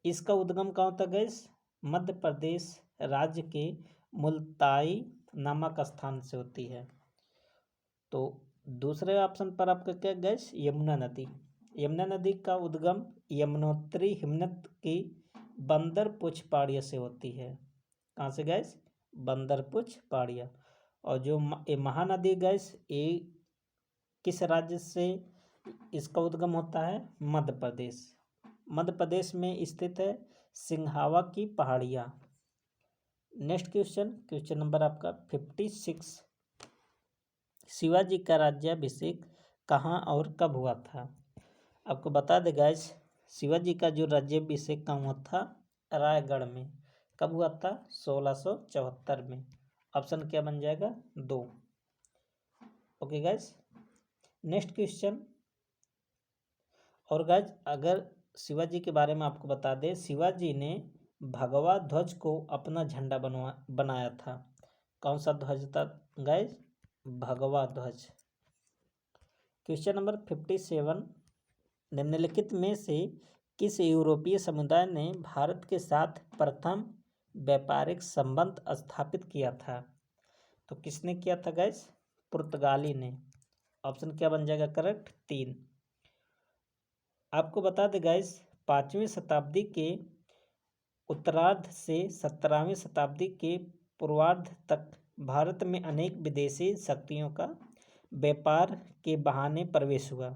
इसका उद्गम कहाँ होता है गैस? मध्य प्रदेश राज्य के मुल्ताई नामक स्थान से होती है। तो दूसरे ऑप्शन पर आपका क्या गैस? यमुना नदी। यमुना नदी का उद्गम यमुनोत्री हिमनद की बंदरपुछ पहाड़ियों से होती है। कहाँ से गैस? बंदरपुछ पहाड़ियाँ। और जो महानदी गैस, ये किस राज्य से इसका उद्गम होता है? मध्य प्रदेश। मध्य प्रदेश में स्थित है सिंहावा की पहाड़ियाँ। नेक्स्ट क्वेश्चन नंबर आपका 56। शिवाजी का राज्याभिषेक कहाँ और कब हुआ था? आपको बता दे गाइस, शिवाजी का जो राज्याभिषेक कहाँ हुआ था? रायगढ़ में। कब हुआ था? 1674 में। ऑप्शन क्या बन जाएगा? 2। Okay guys, next question. और गाइस, अगर शिवाजी के बारे में आपको बता दें, शिवाजी ने भगवा ध्वज को अपना झंडा बनाया था। कौन सा ध्वज था गाइस? भगवा ध्वज। Question number 57। निम्नलिखित में से किस यूरोपीय समुदाय ने भारत के साथ प्रथम व्यापारिक संबंध स्थापित किया था? तो किसने किया था गाइस? पुर्तगाली ने। ऑप्शन क्या बन जाएगा करेक्ट? 3। आपको बता दें गाइस, 5वीं शताब्दी के उत्तरार्ध से 17वीं शताब्दी के पूर्वार्ध तक भारत में अनेक विदेशी शक्तियों का व्यापार के बहाने प्रवेश हुआ।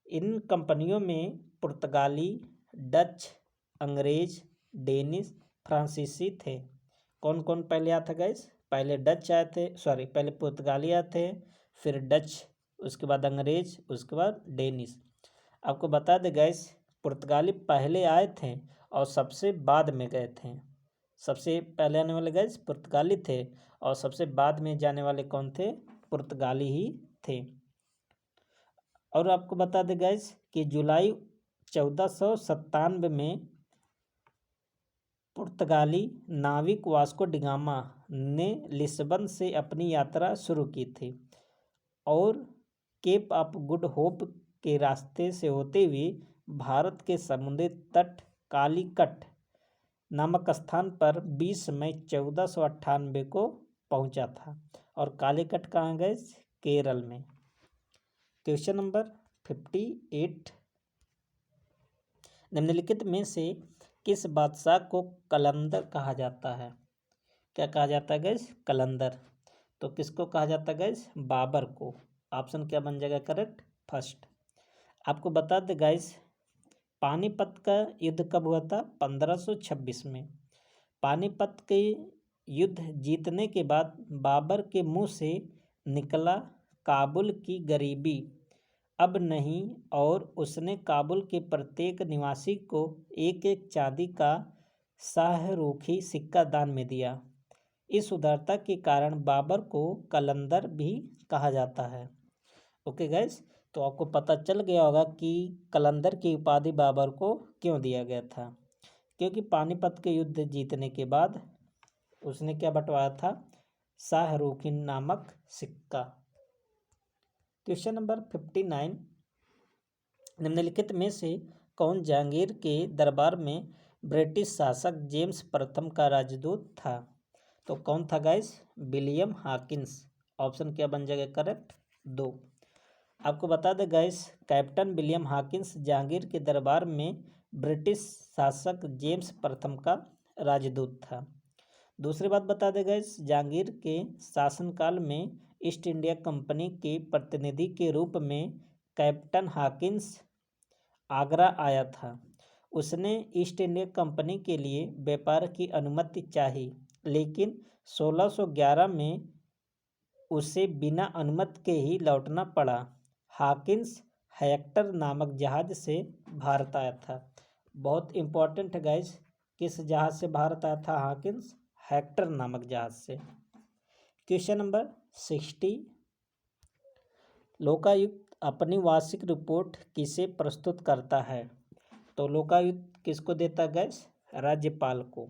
इन कंपनियों में पुर्तगाली, डच, अंग्रेज, डेनिश, फ्रांसीसी थे। कौन कौन पहले आया था गाइस? पहले डच आए थे, पहले पुर्तगाली आए थे, फिर डच, उसके बाद अंग्रेज, उसके बाद डेनिश। आपको बता दें गाइस, पुर्तगाली पहले आए थे और सबसे बाद में गए थे। सबसे पहले आने वाले गाइस पुर्तगाली थे और सबसे बाद में जाने वाले कौन थे? पुर्तगाली ही थे। और आपको बता दें गाइस कि जुलाई 1497 में पुर्तगाली नाविक वास्को डिगामा ने लिस्बन से अपनी यात्रा शुरू की थी और केप ऑफ गुड होप के रास्ते से होते हुए भारत के समुद्री तट कालीकट नामक स्थान पर 20 मई 1498 को पहुंचा था। और कालीकट कहाँ गए? केरल में। Question number 58। निम्नलिखित में से किस बादशाह को कलंदर कहा जाता है? क्या कहा जाता है गैस? कलंदर। तो किसको कहा जाता है गैस? बाबर को। ऑप्शन क्या बन जाएगा करेक्ट? फर्स्ट। आपको बता दें गाइस, पानीपत का युद्ध कब हुआ था? 1526 में। पानीपत के युद्ध जीतने के बाद बाबर के मुंह से निकला काबुल की गरीबी अब नहीं, और उसने काबुल के प्रत्येक निवासी को एक एक चांदी का शाहरुखी सिक्का दान में दिया। इस उदारता के कारण बाबर को कलंदर भी कहा जाता है। ओके गैस, तो आपको पता चल गया होगा कि कलंदर की उपाधि बाबर को क्यों दिया गया था। क्योंकि पानीपत के युद्ध जीतने के बाद उसने क्या बंटवाया था? शाहरुखी नामक सिक्का। Question number 59। निम्नलिखित में से कौन जहांगीर के दरबार में ब्रिटिश शासक जेम्स प्रथम का राजदूत था? तो कौन था गाइस? William Hawkins. ऑप्शन क्या बन जाएगा करेक्ट? 2। आपको बता दें guys, captain William Hawkins Jahangir के दरबार में ब्रिटिश शासक जेम्स प्रथम का राजदूत था। दूसरी बात बता दें गाइस, जहांगीर के शासनकाल में ईस्ट इंडिया कंपनी के प्रतिनिधि के रूप में कैप्टन हॉकिंस आगरा आया था। उसने ईस्ट इंडिया कंपनी के लिए व्यापार की अनुमति चाही, लेकिन 1611 में उसे बिना अनुमति के ही लौटना पड़ा। हॉकिंस हेक्टर नामक जहाज से भारत आया था। बहुत इंपॉर्टेंट है गाइस, किस जहाज से भारत आया था? हॉकिंस हेक्टर नामक जहाज से। क्वेश्चन नंबर 60, लोकायुक्त अपनी वार्षिक रिपोर्ट किसे प्रस्तुत करता है? तो लोकायुक्त किसको देता है गाइस? राज्यपाल को।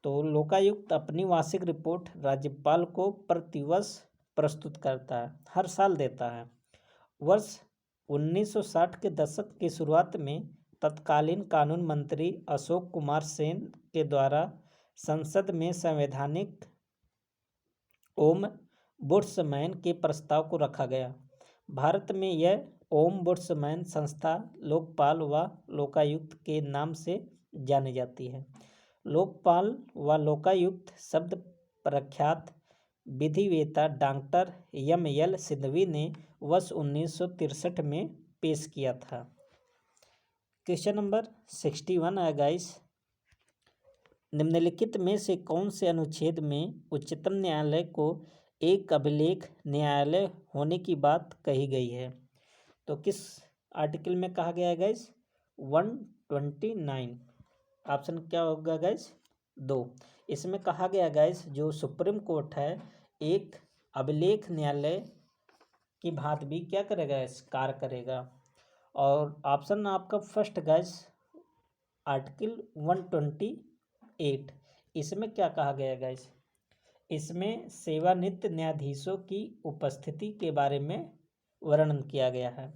तो लोकायुक्त अपनी वार्षिक रिपोर्ट राज्यपाल को प्रतिवर्ष प्रस्तुत करता है, हर साल देता है। वर्ष 1960 के दशक की शुरुआत में तत्कालीन कानून मंत्री अशोक कुमार सेन के द्वारा संसद में संवैधानिक ओम्बुड्समैन के प्रस्ताव को रखा गया। भारत में यह ओम्बुड्समैन संस्था लोकपाल व लोकायुक्त के नाम से जानी जाती है। लोकपाल व लोकायुक्त शब्द प्रख्यात विधिवेत्ता डॉक्टर एम.एल. सिंघवी ने वर्ष 1963 में पेश किया था। क्वेश्चन नंबर 61 है गाइस, निम्नलिखित में से कौन से अनुच्छेद में उच्चतम न्यायालय को एक अभिलेख न्यायालय होने की बात कही गई है? तो किस आर्टिकल में कहा गया है गाइस? 129। ऑप्शन क्या होगा गाइस? 2। इसमें कहा गया गाइस, जो सुप्रीम कोर्ट है एक अभिलेख न्यायालय की भांति भी क्या करेगा? कार्य करेगा। और ऑप्शन आपका फर्स्ट गाइस आर्टिकल 128। इसमें क्या कहा गया गाइस? इसमें सेवानिवृत्त न्यायाधीशों की उपस्थिति के बारे में वर्णन किया गया है।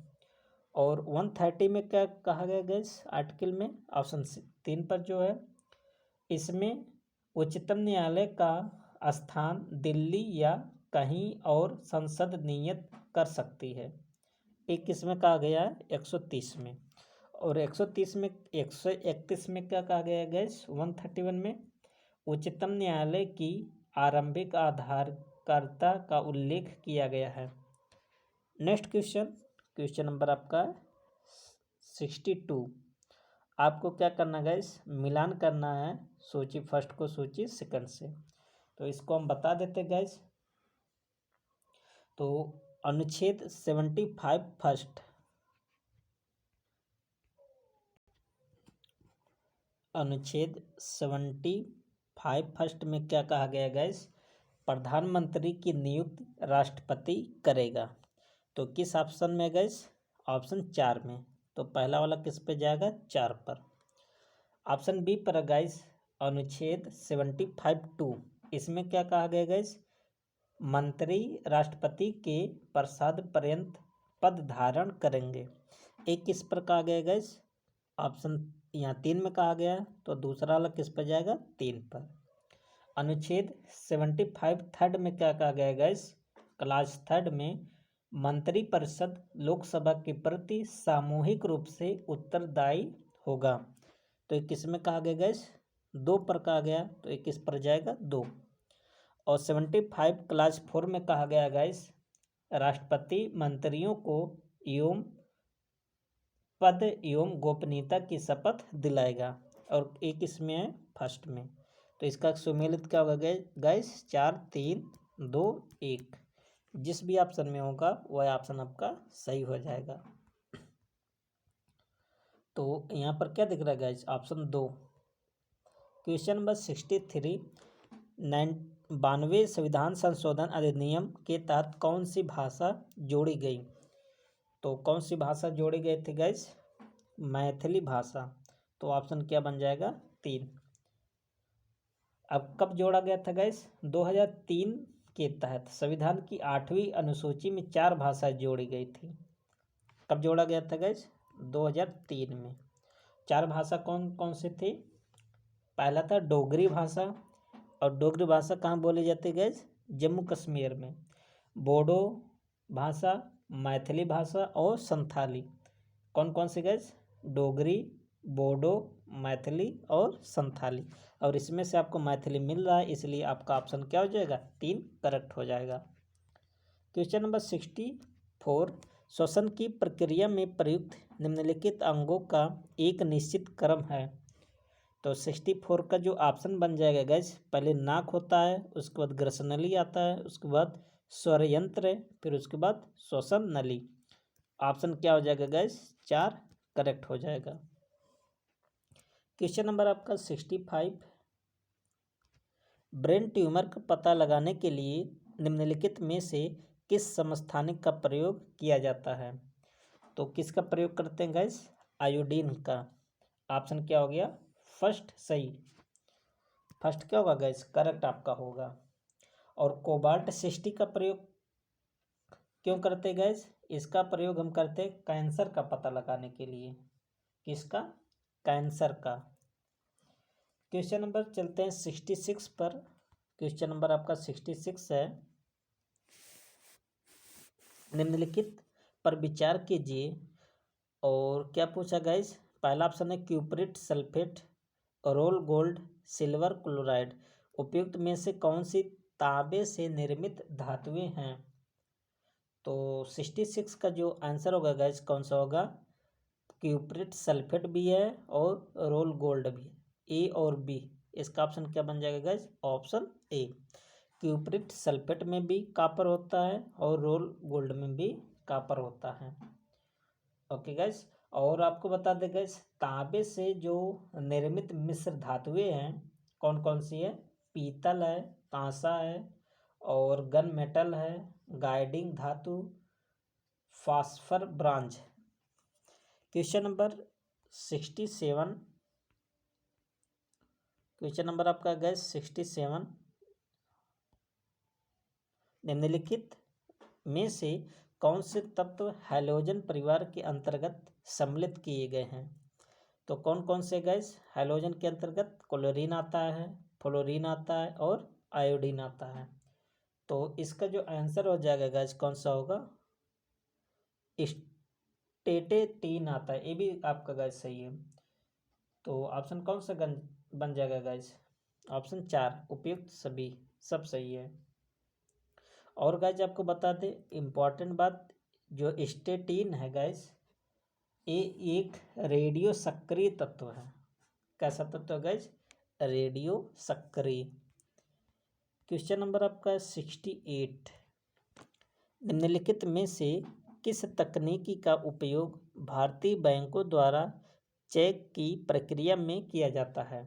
और 130 में क्या कहा गया गाइस आर्टिकल में? ऑप्शन 3 पर जो है, इसमें उच्चतम न्यायालय का स्थान दिल्ली या कहीं और संसद नियत कर सकती है। एक इसमें कहा गया है 130 में। और 131 में क्या कहा गया है गाइस? 131 में उच्चतम न्यायालय की आरंभिक आधारकर्ता का उल्लेख किया गया है। नेक्स्ट क्वेश्चन नंबर आपका 62। आपको क्या करना गाइस? मिलान करना है सूची फर्स्ट को सूची सेकंड से। तो इसको हम बता देते गाइस। तो अनुच्छेद 75 फर्स्ट, अनुच्छेद 75 फर्स्ट में क्या कहा गया गाइस? प्रधानमंत्री की नियुक्ति राष्ट्रपति करेगा। तो किस ऑप्शन में गाइस? ऑप्शन 4 में। तो पहला वाला किस पे जाएगा? 4 पर। ऑप्शन बी पर गाइस अनुच्छेद 75(2), इसमें क्या कहा गया गाइस? मंत्री राष्ट्रपति के प्रसाद पर्यंत पद धारण करेंगे। एक किस पर कहा गया गाइस? ऑप्शन यहाँ 3 में कहा गया, तो दूसरा वाला किस पर जाएगा? 3 पर। अनुच्छेद 75 थर्ड में क्या कहा गया गाइस? क्लास थर्ड में मंत्रिपरिषद लोकसभा के प्रति सामूहिक रूप से उत्तरदायी होगा। तो एक किस में कहा गया गाइस? 2 पर कहा गया, तो एक किस पर जाएगा? 2। और 75 क्लास 4 में कहा गया गाइस, राष्ट्रपति मंत्रियों को एवं पद एवं गोपनीयता की शपथ दिलाएगा। और एक इसमें है फर्स्ट में। तो इसका सुमेलित क्या होगा गाइस? 4 3 2 1। जिस भी ऑप्शन में होगा वह ऑप्शन आपका सही हो जाएगा। तो यहाँ पर क्या दिख रहा है गाइस? ऑप्शन 2। क्वेश्चन नंबर 63, 92वें संविधान संशोधन अधिनियम के तहत कौन सी भाषा जोड़ी गई? तो कौन सी भाषा जोड़ी गई थी गाइस? मैथिली भाषा। तो ऑप्शन क्या बन जाएगा? 3। अब कब जोड़ा गया था गाइस? 2003 के तहत संविधान की 8वीं अनुसूची में 4 भाषा जोड़ी गई थी। कब जोड़ा गया था गाइस? 2003 में। 4 भाषा कौन कौन सी थी? पहला था डोगरी भाषा, और डोगरी भाषा कहाँ बोली जाती है गाइस? जम्मू कश्मीर में। बोडो भाषा, मैथिली भाषा और संथाली। कौन कौन सी गाइस? डोगरी, बोडो, मैथिली और संथाली। और इसमें से आपको मैथिली मिल रहा है, इसलिए आपका ऑप्शन क्या हो जाएगा? 3 करेक्ट हो जाएगा। क्वेश्चन नंबर 64, श्वसन की प्रक्रिया में प्रयुक्त निम्नलिखित अंगों का एक निश्चित क्रम है। तो 64 का जो ऑप्शन बन जाएगा गाइस, पहले नाक होता है, उसके बाद ग्रसनली आता है, उसके बाद स्वरयंत्र, फिर उसके बाद श्वसन नली। ऑप्शन क्या हो जाएगा गैस? 4 करेक्ट हो जाएगा। क्वेश्चन नंबर आपका 65, ब्रेन ट्यूमर का पता लगाने के लिए निम्नलिखित में से किस समस्थानिक का प्रयोग किया जाता है? तो किसका प्रयोग करते हैं गैस? आयोडीन का। ऑप्शन क्या हो गया? फर्स्ट सही। फर्स्ट क्या होगा गैस? करेक्ट आपका होगा। और कोबाल्ट 60 का प्रयोग क्यों करते हैं गैस? इसका प्रयोग हम करते हैं कैंसर का पता लगाने के लिए। किसका? कैंसर का। क्वेश्चन नंबर चलते हैं 66 पर। क्वेश्चन नंबर आपका 66 है, निम्नलिखित पर विचार कीजिए। और क्या पूछा गैस? पहला ऑप्शन है cupric sulphate, roll gold, silver chloride. उपयुक्त में से कौन सी तांबे से निर्मित धातुएं हैं? तो 66 का जो आंसर होगा गैस कौन सा होगा? क्यूप्रिट सल्फेट भी है और रोल गोल्ड भी। ए और बी, इसका ऑप्शन क्या बन जाएगा guys? Option A. Cupric sulphate में भी कापर होता है और रोल गोल्ड में भी कापर होता है। Okay guys. और आपको बता दें गैस, तांबे से जो निर्मित मिश्र धातुएं हैं कौन कौन सी है? पीतल है, कांसा है, और गन मेटल है, गाइडिंग धातु, phosphor bronze. Question number 67, question number आपका गैस 67, निम्नलिखित में से कौन से तत्व हैलोजन परिवार के अंतर्गत सम्मिलित किए गए हैं? तो कौन कौन से गैस हैलोजन के अंतर्गत? क्लोरीन आता है, फ्लोरीन आता है और आयोडीन आता है। तो इसका जो आंसर हो जाएगा गैस कौन सा होगा? स्टेटेटीन आता है। ये भी आपका गैस सही है। तो ऑप्शन कौन सा बन जाएगा गैस? ऑप्शन 4, उपयुक्त सभी, सब सही है। और गैस आपको बता दें इम्पॉर्टेंट बात, जो स्टेटीन है गैस ये एक रेडियो सक्रिय तत्व है। कैसा तत्व है गैस? रेडियो सक्रिय। क्वेश्चन नंबर आपका 68, निम्नलिखित में से किस तकनीकी का उपयोग भारतीय बैंकों द्वारा चेक की प्रक्रिया में किया जाता है?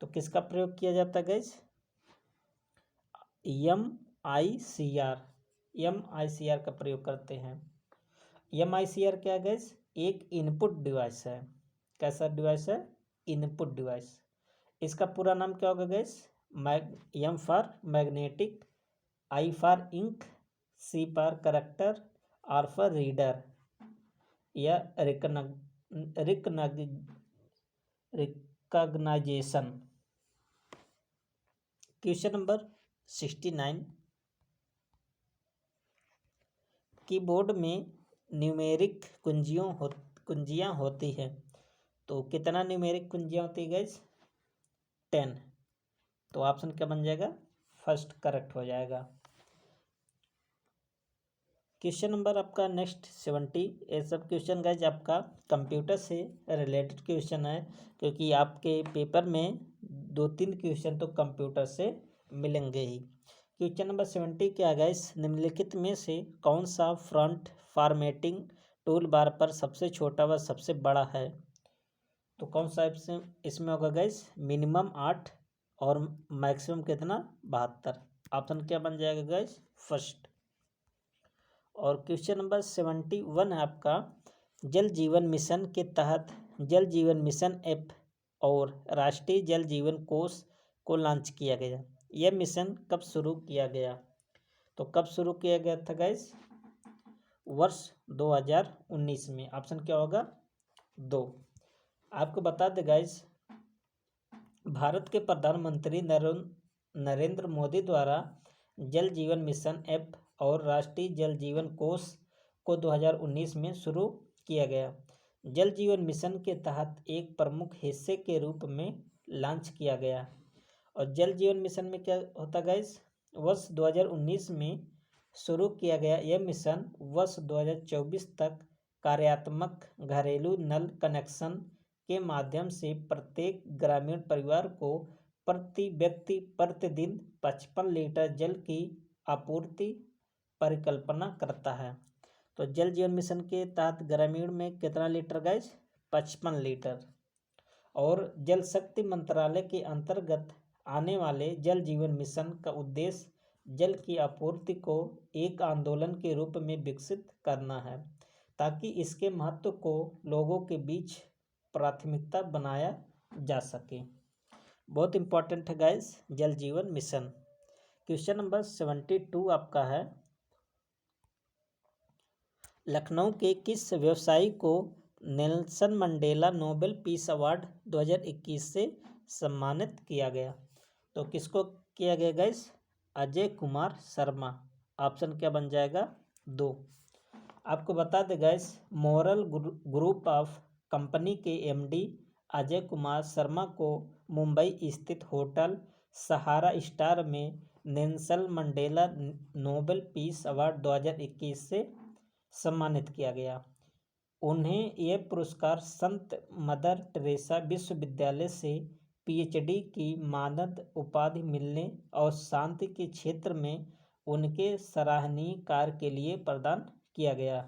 तो किसका प्रयोग किया जाता है गैस? MICR का प्रयोग करते हैं। MICR क्या है गैस? एक इनपुट डिवाइस है। कैसा डिवाइस है? Input device. इसका पूरा नाम क्या होगा guess? M for magnetic, I for ink, C for character, R for reader या रिकग्नाइजेशन। क्वेश्चन नंबर 69, कीबोर्ड में न्यूमेरिक कुंजियाँ होती है। तो कितना न्यूमेरिक कुंजियाँ होती है गैस? 10। तो ऑप्शन क्या बन जाएगा? फर्स्ट करेक्ट हो जाएगा। क्वेश्चन नंबर आपका नेक्स्ट 70, ये सब क्वेश्चन गाइज आपका कंप्यूटर से रिलेटेड क्वेश्चन है, क्योंकि आपके पेपर में 2-3 क्वेश्चन तो कंप्यूटर से मिलेंगे ही। क्वेश्चन नंबर 70 क्या गाइज? निम्नलिखित में से कौन सा फ्रंट फॉर्मेटिंग टूल बार पर सबसे छोटा व सबसे बड़ा है? तो कौन सा इसमें होगा गाइज? मिनिमम 8 और मैक्सिमम कितना? 72। ऑप्शन क्या बन जाएगा गाइज? फर्स्ट। और क्वेश्चन नंबर 71 है आपका, जल जीवन मिशन के तहत जल जीवन मिशन ऐप और राष्ट्रीय जल जीवन कोष को लॉन्च किया गया। यह मिशन कब शुरू किया गया? तो कब शुरू किया गया था गाइस? वर्ष 2019 में। ऑप्शन क्या होगा? 2। आपको बता दें गाइस, भारत के प्रधानमंत्री नरेंद्र मोदी द्वारा जल जीवन मिशन ऐप और राष्ट्रीय जल जीवन कोष को 2019 में शुरू किया गया। जल जीवन मिशन के तहत एक प्रमुख हिस्से के रूप में लॉन्च किया गया। और जल जीवन मिशन में क्या होता गाइस? वर्ष 2019 में शुरू किया गया यह मिशन वर्ष 2024 तक कार्यात्मक घरेलू नल कनेक्शन के माध्यम से प्रत्येक ग्रामीण परिवार को प्रति व्यक्ति प्रतिदिन 55 लीटर जल की आपूर्ति परिकल्पना करता है। तो जल जीवन मिशन के तहत ग्रामीण में कितना लीटर गैस? 55 लीटर। और जल शक्ति मंत्रालय के अंतर्गत आने वाले जल जीवन मिशन का उद्देश्य जल की आपूर्ति को एक आंदोलन के रूप में विकसित करना है, ताकि इसके महत्व को लोगों के बीच प्राथमिकता बनाया जा सके। बहुत इंपॉर्टेंट है गाइस जल जीवन मिशन। क्वेश्चन नंबर 72 आपका है, लखनऊ के किस व्यवसायी को Nelson Mandela Nobel peace award 2021 से सम्मानित किया गया? तो किसको किया गया गाइस? अजय कुमार शर्मा। ऑप्शन क्या बन जाएगा? 2। आपको बता दें guys, moral group of company के एमडी अजय कुमार शर्मा को मुंबई स्थित होटल सहारा स्टार में Nelson Mandela Nobel peace award 2021 से सम्मानित किया गया। उन्हें यह पुरस्कार संत मदर टेरेसा विश्वविद्यालय से पीएचडी की मानद उपाधि मिलने और शांति के क्षेत्र में उनके सराहनीय कार्य के लिए प्रदान किया गया।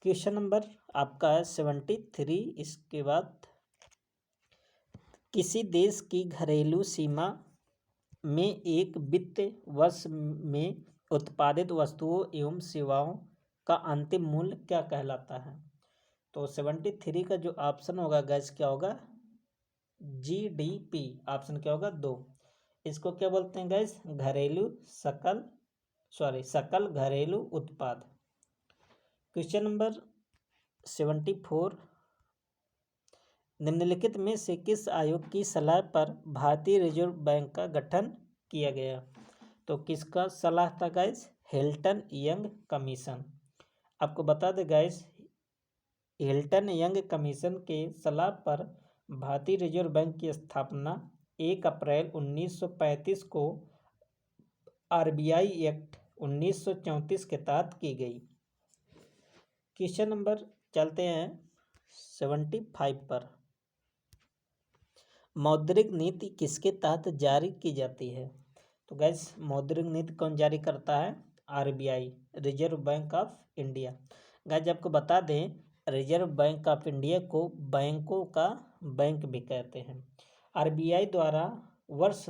क्वेश्चन नंबर आपका है 73। इसके बाद, किसी देश की घरेलू सीमा में एक वित्त वर्ष में उत्पादित वस्तुओं एवं सेवाओं का अंतिम मूल्य क्या कहलाता है? तो 73 का जो ऑप्शन होगा गैस क्या होगा? जीडीपी। ऑप्शन क्या होगा? 2। इसको क्या बोलते हैं गैस? सकल घरेलू उत्पाद। क्वेश्चन नंबर 74, निम्नलिखित में से किस आयोग की सलाह पर भारतीय रिजर्व बैंक का गठन किया गया? तो किसका सलाह था गाइस? Hilton young commission. आपको बता दें गाइस, हिल्टन यंग कमीशन के सलाह पर भारतीय रिजर्व बैंक की स्थापना 1 अप्रैल 1935 को आरबीआई एक्ट 1934 के तहत की गई। क्वेश्चन नंबर चलते हैं 75 पर, मौद्रिक नीति किसके तहत जारी की जाती है? तो गैस मौद्रिक नीति कौन जारी करता है? RBI, reserve bank of India. Gas आपको बता दें, रिजर्व बैंक ऑफ इंडिया को बैंकों का बैंक भी कहते हैं। आरबीआई द्वारा वर्ष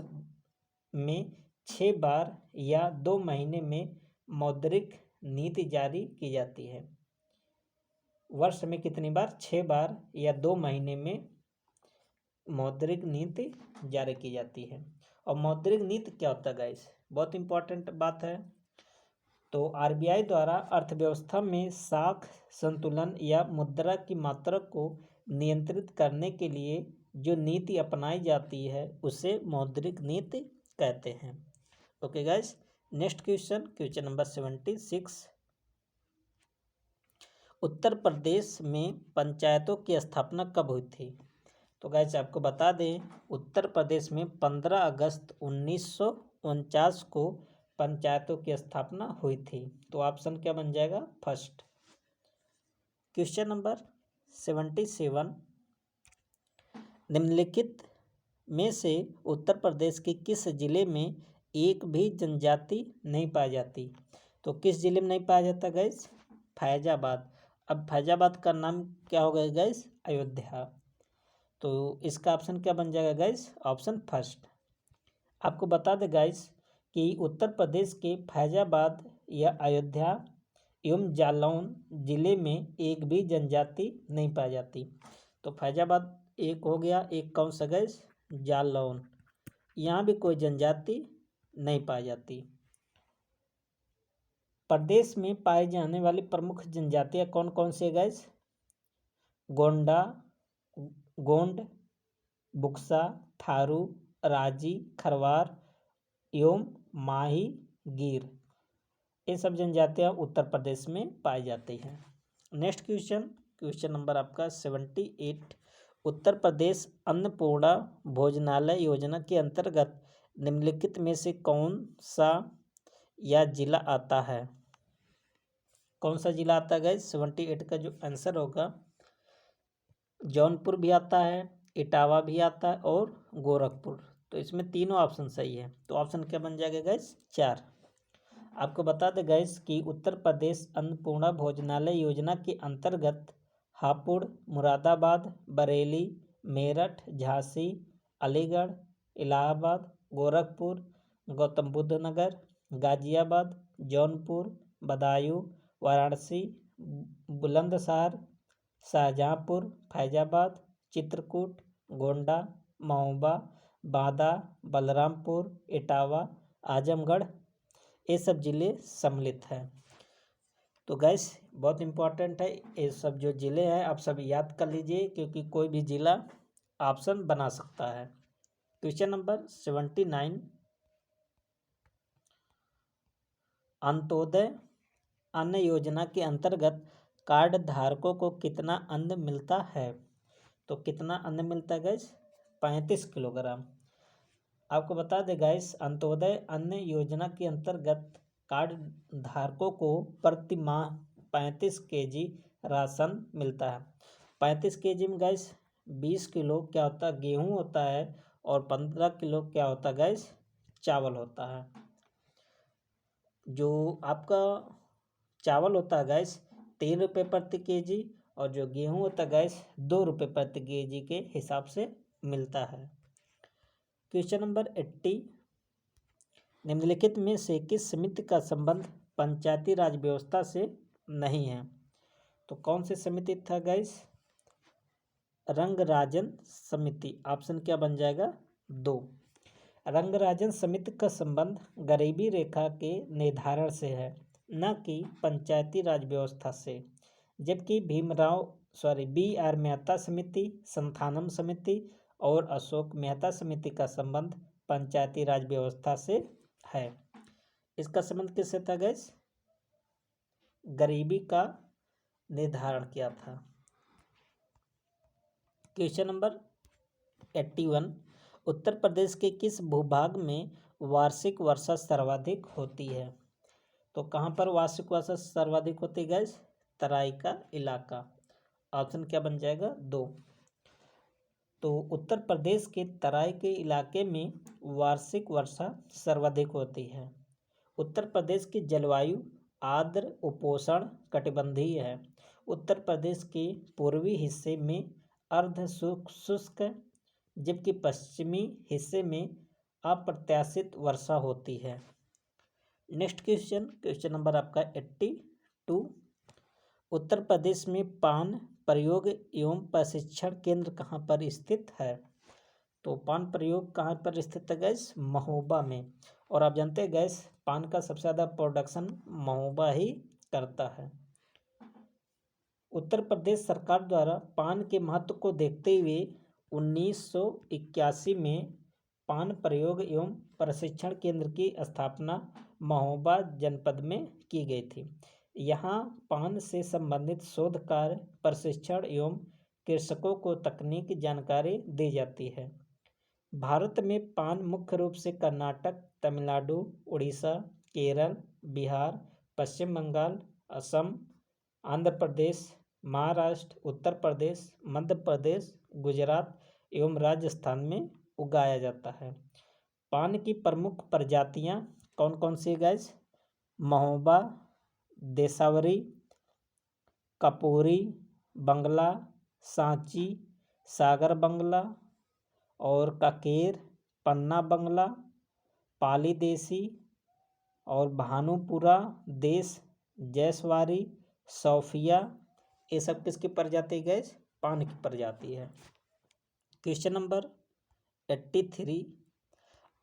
में 6 बार या 2 महीने में मौद्रिक नीति जारी की जाती है। वर्ष में कितनी बार? 6 बार या 2 महीने में मौद्रिक नीति जारी की जाती है। और मौद्रिक नीति क्या होता है गाइस? बहुत इंपॉर्टेंट बात है। तो आरबीआई द्वारा अर्थव्यवस्था में साख संतुलन या मुद्रा की मात्रा को नियंत्रित करने के लिए जो नीति अपनाई जाती है उसे मौद्रिक नीति कहते हैं। Okay guys, next question number 76, Uttar Pradesh में पंचायतों की स्थापना कब हुई थी? तो गाइस आपको बता दें, उत्तर प्रदेश में 15 अगस्त 1949 को पंचायतों की स्थापना हुई थी। तो ऑप्शन क्या बन जाएगा? फर्स्ट। क्वेश्चन नंबर 77, निम्नलिखित में से उत्तर प्रदेश के किस जिले में एक भी जनजाति नहीं पाई जाती? तो किस जिले में नहीं पाया जाता गाइस? फैजाबाद। अब फैजाबाद का नाम क्या होगा गाइस? अयोध्या। तो इसका ऑप्शन क्या बन जाएगा गाइस? Option first. आपको बता दें गाइस कि उत्तर प्रदेश के फैजाबाद या अयोध्या एवं जालौन जिले में एक भी जनजाति नहीं पाई जाती। तो फैजाबाद एक हो गया, एक कौन सा गाइस? जालौन। यहाँ भी कोई जनजाति नहीं पाई जाती। प्रदेश में पाई जाने वाली प्रमुख जनजातियाँ कौन कौन सी है गाइस? गोंड, बुक्सा, थारू, राजी, खरवार एवं माही गिर, ये सब जनजातियाँ उत्तर प्रदेश में पाई जाती हैं। नेक्स्ट क्वेश्चन नंबर आपका 78, उत्तर प्रदेश अन्नपूर्णा भोजनालय योजना के अंतर्गत निम्नलिखित में से कौन सा या जिला आता है? कौन सा जिला आता है गाइस? 78 का जो आंसर होगा, जौनपुर भी आता है, इटावा भी आता है और गोरखपुर। तो इसमें तीनों ऑप्शन सही है। तो ऑप्शन क्या बन जाएगा गाइस? 4। आपको बता दें गैस कि उत्तर प्रदेश अन्नपूर्णा भोजनालय योजना के अंतर्गत हापुड़, मुरादाबाद, बरेली, मेरठ, झांसी, अलीगढ़, इलाहाबाद, गोरखपुर, गौतम बुद्ध नगर, गाजियाबाद, जौनपुर, बदायूं, वाराणसी, बुलंदशहर, शाहजहांपुर, फैजाबाद, चित्रकूट, गोंडा, महोबा, बांदा, बलरामपुर, इटावा, आजमगढ़, ये सब ज़िले सम्मिलित हैं। तो गैस बहुत इम्पोर्टेंट है, ये सब जो ज़िले हैं आप सब याद कर लीजिए, क्योंकि कोई भी ज़िला ऑप्शन बना सकता है। क्वेश्चन नंबर 79, अंत्योदय अन्न योजना के अंतर्गत कार्ड धारकों को कितना अन्न मिलता है? तो कितना अन्न मिलता है गैस? 35 किलोग्राम। आपको बता दें गैस, अंत्योदय अन्न योजना के अंतर्गत कार्ड धारकों को प्रति माह 35 केजी राशन मिलता है। 35 केजी में गैस 20 किलो क्या होता है? गेहूँ होता है, और 15 किलो क्या होता है गैस? चावल होता है। जो आपका चावल होता है गैस 3 रुपये प्रति केजी, और जो गेहूँ होता है गैस 2 रुपये प्रति केजी के हिसाब से मिलता है। क्वेश्चन नंबर 80, निम्नलिखित में से किस समिति का संबंध पंचायती राज व्यवस्था से नहीं है? तो कौन सी समिति था गैस? रंगराजन समिति। ऑप्शन क्या बन जाएगा? 2। रंगराजन समिति का संबंध गरीबी रेखा के निर्धारण से है, न कि पंचायती राज व्यवस्था से। जबकि BR मेहता समिति, संथानम समिति और अशोक मेहता समिति का संबंध पंचायती राज व्यवस्था से है। इसका संबंध किससे था गैस? गरीबी का निर्धारण किया था। क्वेश्चन नंबर 81, उत्तर प्रदेश के किस भूभाग में वार्षिक वर्षा सर्वाधिक होती है? तो कहाँ पर वार्षिक वर्षा सर्वाधिक होती है गैस? तराई का इलाका। ऑप्शन क्या बन जाएगा? 2। तो उत्तर प्रदेश के तराई के इलाके में वार्षिक वर्षा सर्वाधिक होती है। उत्तर प्रदेश की जलवायु आर्द्र उपोष्ण कटिबंधीय है। उत्तर प्रदेश के पूर्वी हिस्से में अर्ध शुष्क, जबकि पश्चिमी हिस्से में अप्रत्याशित वर्षा होती है। नेक्स्ट क्वेश्चन नंबर आपका 82, उत्तर प्रदेश में पान प्रयोग एवं प्रशिक्षण केंद्र कहाँ पर स्थित है? तो पान प्रयोग कहाँ पर स्थित है गैस? महोबा में। और आप जानते हैं गैस, पान का सबसे ज़्यादा प्रोडक्शन महोबा ही करता है। उत्तर प्रदेश सरकार द्वारा पान के महत्व को देखते हुए 1981 में पान प्रयोग एवं प्रशिक्षण केंद्र की स्थापना महोबा जनपद में की गई थी। यहाँ पान से संबंधित शोध कार्य, प्रशिक्षण एवं कृषकों को तकनीकी जानकारी दी जाती है। भारत में पान मुख्य रूप से कर्नाटक, तमिलनाडु, उड़ीसा, केरल, बिहार, पश्चिम बंगाल, असम, आंध्र प्रदेश, महाराष्ट्र, उत्तर प्रदेश, मध्य प्रदेश, गुजरात एवं राजस्थान में उगाया जाता है। पान की प्रमुख प्रजातियां कौन कौन सी गैस? महोबा, देसावरी, कपूरी, बंगला, सांची, सागर बंगला और काकेर, पन्ना बंगला, पाली देसी और भानुपुरा देश, जैसवारी, सौफिया, ये सब किसकी प्रजाति गैस? पान की प्रजाति है। क्वेश्चन नंबर 83,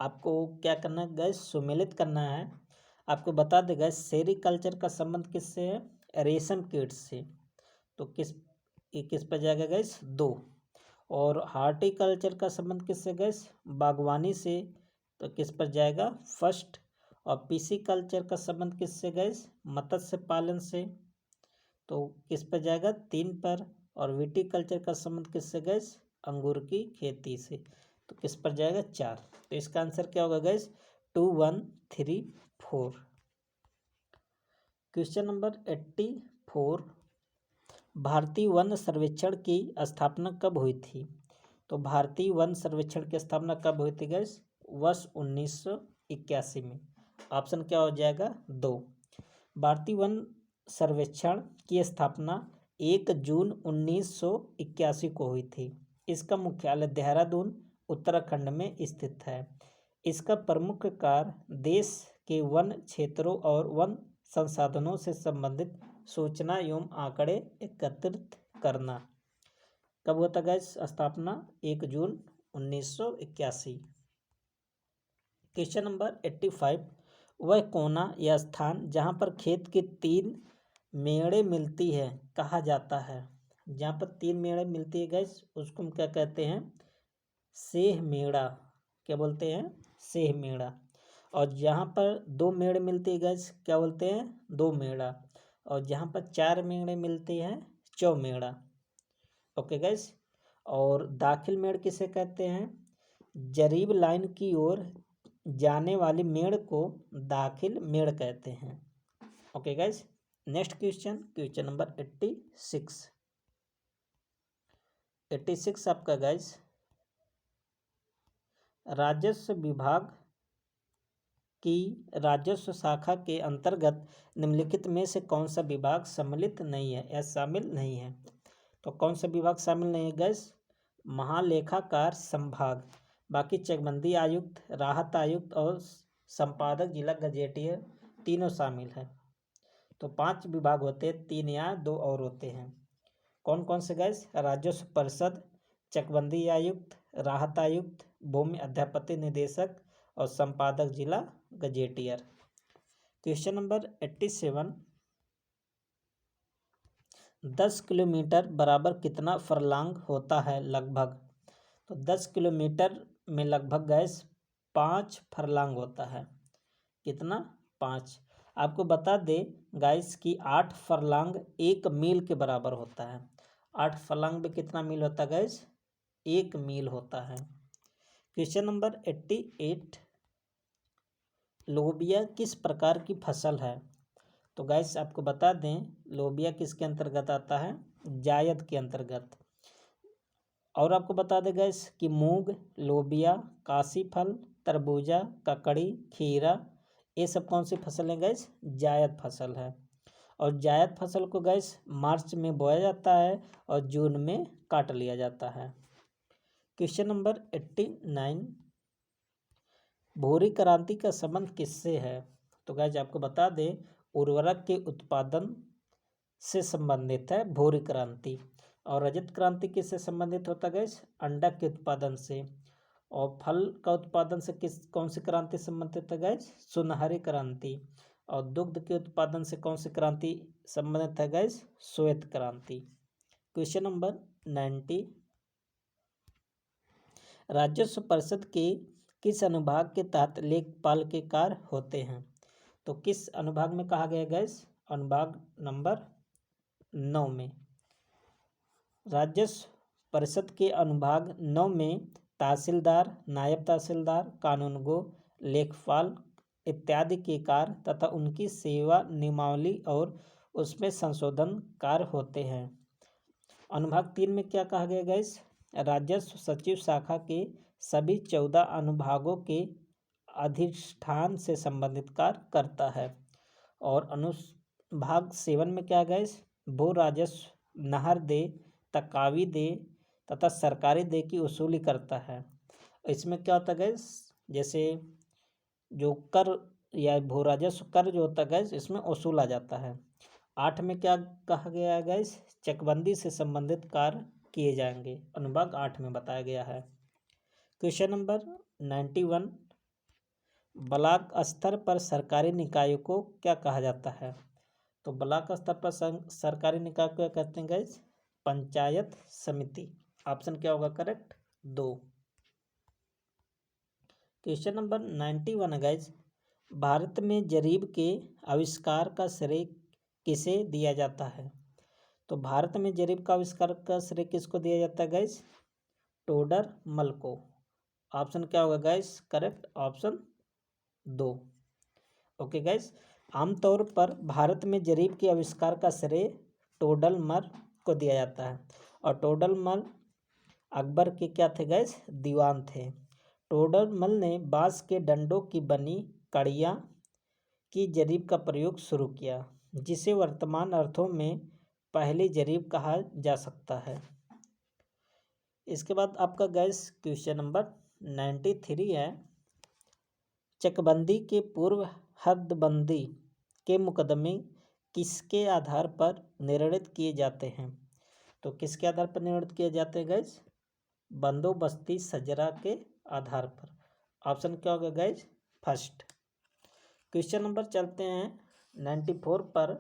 आपको क्या करना है गैस? सुमेलित करना है। आपको बता दें गैस, सेरीकल्चर का संबंध किससे है? रेशम कीट से। तो किस पर जाएगा गैस? 2। और हार्टिकल्चर का संबंध किससे गैस? बागवानी से। तो किस पर जाएगा? 1st। और पिसिकल्चर का संबंध किससे गैस? मत्स्य पालन से। तो किस पर जाएगा? 3 पर। और विटिकल्चर का संबंध किससे गैस? अंगूर की खेती से। तो किस पर जाएगा? 4। तो इसका आंसर क्या होगा गैस? 2, 1, 3, 4। क्वेश्चन नंबर 84, भारतीय वन सर्वेक्षण की स्थापना कब हुई थी? तो भारतीय वन सर्वेक्षण की स्थापना कब हुई थी गैस? वर्ष 1981 में। ऑप्शन क्या हो जाएगा 2। भारतीय वन सर्वेक्षण की स्थापना 1 जून 1981 को हुई थी। इसका मुख्यालय देहरादून उत्तराखंड में स्थित है। इसका प्रमुख कार्य देश के वन क्षेत्रों और वन संसाधनों से संबंधित सूचना एवं आंकड़े एकत्रित करना। कब होता है स्थापना? 1 जून 1981। क्वेश्चन नंबर 85, वह कोना या स्थान जहाँ पर खेत के 3 मेड़े मिलती है कहा जाता है। जहाँ पर 3 मेड़े मिलती है गैस उसको हम क्या कहते हैं? सेह मेड़ा। क्या बोलते हैं? सेह मेड़ा। और जहाँ पर 2 मेड़े मिलती है गैस क्या बोलते हैं? 2 मेड़ा। और जहाँ पर 4 मेड़े मिलती हैं चौमेड़ा। Okay guys. और दाखिल मेड़ किसे कहते हैं? जरीब लाइन की ओर जाने वाली मेड़ को दाखिल मेड़ कहते हैं। Okay guys. Next question, question number 86 आपका गाइस, राजस्व विभाग की राजस्व शाखा के अंतर्गत निम्नलिखित में से कौन सा विभाग सम्मिलित नहीं है या शामिल नहीं है? तो कौन सा विभाग शामिल नहीं है गैस? महालेखाकार संभाग। बाकी चकबंदी आयुक्त, राहत आयुक्त और संपादक जिला गजेटियर तीनों शामिल है। तो 5 विभाग होते हैं, 3 या 2 और होते हैं। कौन कौन से गैस? राजस्व परिषद, चकबंदी आयुक्त, राहत आयुक्त, भूमि अध्यापत्ति निदेशक और संपादक जिला गजेटियर। क्वेश्चन नंबर 87, 10 किलोमीटर बराबर कितना फरलांग होता है लगभग? तो 10 किलोमीटर में लगभग गैस 5 फरलांग होता है। कितना? 5। आपको बता दे गाइस कि 8 फरलांग 1 मील के बराबर होता है। 8 फरलांग में कितना मील होता है गैस? 1 मील होता है। क्वेश्चन नंबर 88, लोबिया किस प्रकार की फसल है? तो गैस आपको बता दें लोबिया किसके अंतर्गत आता है? जायद के अंतर्गत। और आपको बता दें गैस कि मूंग, लोबिया, काशी फल, तरबूजा, ककड़ी, खीरा, ये सब कौन सी फसल है गैस? जायद फसल है। और जायद फसल को गैस मार्च में बोया जाता है और जून में काट लिया जाता है। क्वेश्चन नंबर 89, भूरी क्रांति का संबंध किससे है? तो गैस आपको बता दें उर्वरक के उत्पादन से संबंधित है भूरी क्रांति। और रजत क्रांति किससे संबंधित होता है गैस? अंडा के उत्पादन से। और फल का उत्पादन से कौन सी क्रांति संबंधित है गैस? सुनहरी क्रांति। और दुग्ध के उत्पादन से कौन सी क्रांति संबंधित है गैस? श्वेत क्रांति। क्वेश्चन नंबर 90, राजस्व परिषद के किस अनुभाग के तहत लेखपाल के कार्य होते हैं? तो किस अनुभाग में कहा गया गैस? अनुभाग नंबर 9 में। राजस्व परिषद के अनुभाग 9 में तहसीलदार, नायब तहसीलदार, कानूनगो, लेखपाल इत्यादि के कार्य तथा उनकी सेवा नियमावली और उसमें संशोधन कार्य होते हैं। अनुभाग 3 में क्या कहा गया गैस? राजस्व सचिव शाखा के सभी 14 अनुभागों के अधिष्ठान से संबंधित कार्य करता है। और अनुभाग 7 में क्या गैस? भू राजस्व, नहर दे, तकावी दे तथा सरकारी दे की वसूली करता है। इसमें क्या होता है गैस? जैसे जो कर या भू राजस्व कर जो होता है गैस इसमें वसूला जाता है। 8 में क्या कहा गया है गैस? चकबंदी से संबंधित कार्य किए जाएंगे। अनुभाग 8 में बताया गया है। क्वेश्चन नंबर 91, ब्लॉक स्तर पर सरकारी निकायों को क्या कहा जाता है? तो ब्लॉक स्तर पर सरकारी निकाय को क्या कहते हैं गैस? पंचायत समिति। ऑप्शन क्या होगा correct? 2। Question number 91 gas, Bharat में जरीब के आविष्कार का श्रेय किसे दिया जाता है? तो भारत में जरीब का आविष्कार का श्रेय किसको दिया जाता है गैस? टोडर मल को। ऑप्शन क्या होगा gas correct? Option 2। Okay gas, आमतौर पर भारत में जरीब के आविष्कार का श्रेय टोडरमल को दिया जाता है। और टोडरमल अकबर के क्या थे गैस? दीवान थे। टोडरमल ने बांस के डंडों की बनी कड़ियाँ की जरीब का प्रयोग शुरू किया, जिसे वर्तमान अर्थों में पहली जरीब कहा जा सकता है। इसके बाद आपका गैस क्वेश्चन नंबर 93 है, चकबंदी के पूर्व हदबंदी के मुकदमे किसके आधार पर निर्णित किए जाते हैं? तो किसके आधार पर निर्णित किए जाते हैं गैस? बंदोबस्ती सजरा के आधार पर। ऑप्शन क्या होगा गैस? फर्स्ट। क्वेश्चन नंबर चलते हैं 94 पर,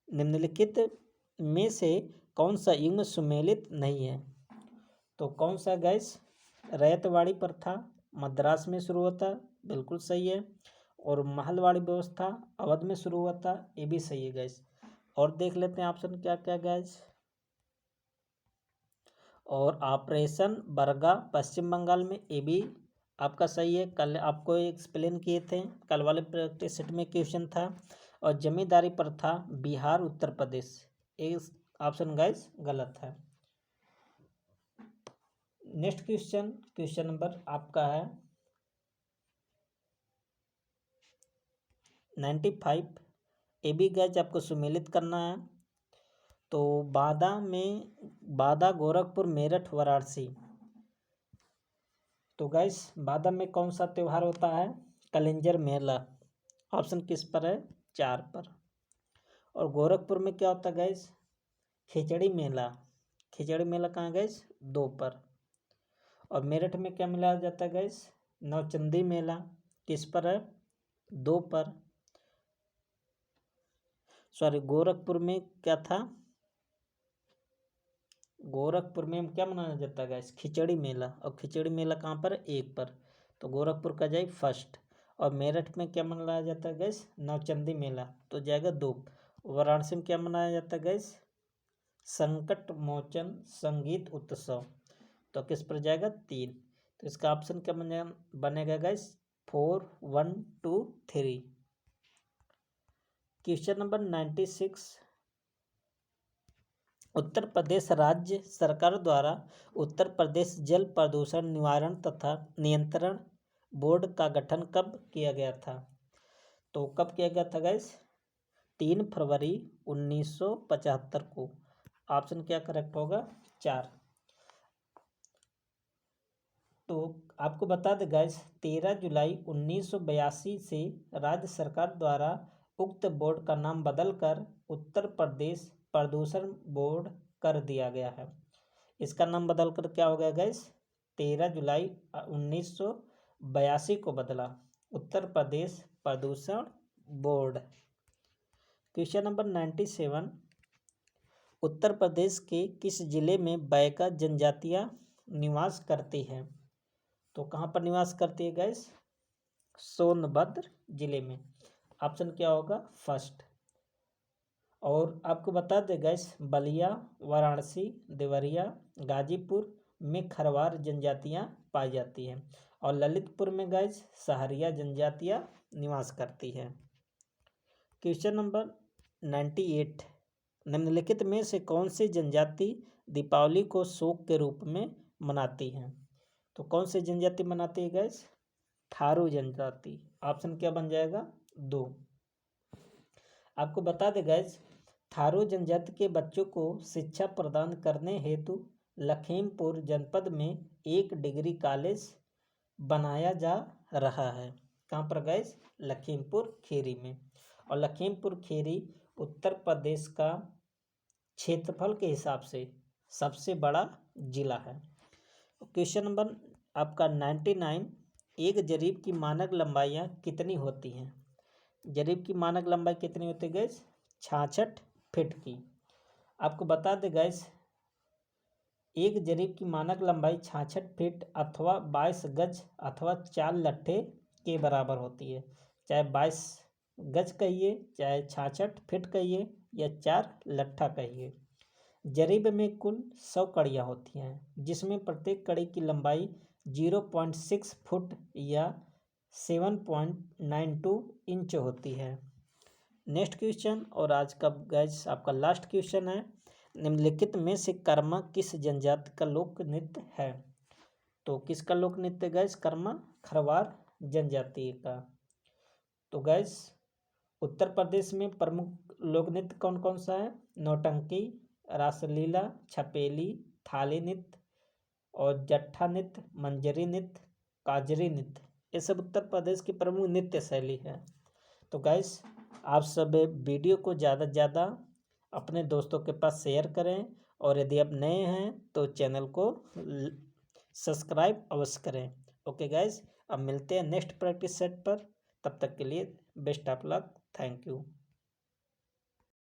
निम्नलिखित में से कौन सा युग्म सुमेलित नहीं है? तो कौन सा गैस? रैयतवाड़ी प्रथा मद्रास में शुरू होता, बिल्कुल सही है। और महलवाड़ी व्यवस्था अवध में शुरू हुआ था, ये भी सही है गैस। और देख लेते हैं ऑप्शन क्या क्या गैस। और ऑपरेशन बरगा पश्चिम बंगाल में, ये भी आपका सही है, कल आपको एक्सप्लेन किए थे, कल वाले प्रैक्टिस सेट में क्वेश्चन था। और जमींदारी प्रथा बिहार उत्तर प्रदेश, ये ऑप्शन गैस गलत है। नेक्स्ट क्वेश्चन नंबर आपका है 95। ये भी गैस आपको सुमेलित करना है। तो बादा गोरखपुर मेरठ वाराणसी, तो गैस बादा में कौन सा त्यौहार होता है? कलिंजर मेला। ऑप्शन किस पर है? 4 पर। और गोरखपुर में क्या होता है गैस? खिचड़ी मेला। खिचड़ी मेला कहाँ गैस? 2 पर। और मेरठ में क्या मिलाया जाता है गैस? नौचंदी मेला। किस पर है? 2 पर। सॉरी, गोरखपुर में क्या था? गोरखपुर में क्या मनाया जाता है गैस? खिचड़ी मेला। और खिचड़ी मेला कहाँ पर? 1 पर। तो गोरखपुर का जाए फर्स्ट। और मेरठ में क्या मनाया जाता है गैस? नौचंदी मेला, तो जाएगा 2। वाराणसी में क्या मनाया जाता है गैस? संकट मोचन संगीत उत्सव, तो किस पर जाएगा? 3। तो इसका ऑप्शन क्या बनेगा gas? 4, 1, 2, 3। Question number 96, Uttar Pradesh राज्य सरकार द्वारा उत्तर प्रदेश जल प्रदूषण निवारण तथा नियंत्रण बोर्ड का गठन कब किया गया था? तो कब किया गया था गैस? 3 फरवरी 1975 को। ऑप्शन क्या करेक्ट होगा? 4। तो आपको बता दें गैस, 13 जुलाई 1982 से राज्य सरकार द्वारा उक्त बोर्ड का नाम बदलकर उत्तर प्रदेश प्रदूषण बोर्ड कर दिया गया है। इसका नाम बदलकर क्या हो गया गैस? 13 जुलाई 1982 को बदला, उत्तर प्रदेश प्रदूषण board. Question number 97, Uttar Pradesh के किस जिले में बैगा जनजातियां निवास करती हैं? तो कहाँ पर निवास करती है गैस? सोनभद्र जिले में। ऑप्शन क्या होगा? फर्स्ट। और आपको बता दें गैस, बलिया, वाराणसी, देवरिया, गाजीपुर में खरवार जनजातियां पाई जाती हैं। और ललितपुर में गैस सहरिया जनजातियां निवास करती है। क्वेश्चन नंबर 98, निम्नलिखित में से कौन सी जनजाति दीपावली को शोक के रूप में मनाती है? तो कौन सी जनजाति मनाती है गैस? थारू जनजाति। ऑप्शन क्या बन जाएगा? 2। आपको बता दें गैस, थारू जनजाति के बच्चों को शिक्षा प्रदान करने हेतु लखीमपुर जनपद में 1 डिग्री कॉलेज बनाया जा रहा है। कहाँ पर गैस? लखीमपुर खीरी में। और लखीमपुर खीरी उत्तर प्रदेश का क्षेत्रफल के हिसाब से सबसे बड़ा जिला है। क्वेश्चन नंबर आपका 99, एक जरीब की मानक लंबाइयाँ कितनी होती हैं? जरीब की मानक लंबाई कितनी होती है गैस? 66 फीट की। आपको बता दें गैस, एक जरीब की मानक लंबाई 66 फीट अथवा 22 गज अथवा 4 लट्ठे के बराबर होती है। चाहे 22 गज कहिए, चाहे 66 फीट कहिए, या 4 लट्ठा कहिए। जरीब में कुल 100 कड़ियाँ होती हैं, जिसमें प्रत्येक कड़ी की लंबाई 0.6 फुट या 7.92 इंच होती है। नेक्स्ट क्वेश्चन, और आज का गैस आपका लास्ट क्वेश्चन है, निम्नलिखित में से कर्मा किस जनजाति का लोक नृत्य है? तो किसका लोक नृत्य गैस? कर्मा खरवार जनजाति का। तो गैस उत्तर प्रदेश में प्रमुख लोक नृत्य कौन कौन सा है? नौटंकी, रासलीला, छपेली, थाली नृत्य और जट्ठा नृत्य, मंजरी नृत्य, काजरी नृत्य, ये सब उत्तर प्रदेश की प्रमुख नृत्य शैली है। तो गैस आप सब वीडियो को ज़्यादा से ज़्यादा अपने दोस्तों के पास शेयर करें और यदि आप नए हैं तो चैनल को सब्सक्राइब अवश्य करें। ओके गैस, अब मिलते हैं नेक्स्ट प्रैक्टिस सेट पर। तब तक के लिए best of luck. Thank you.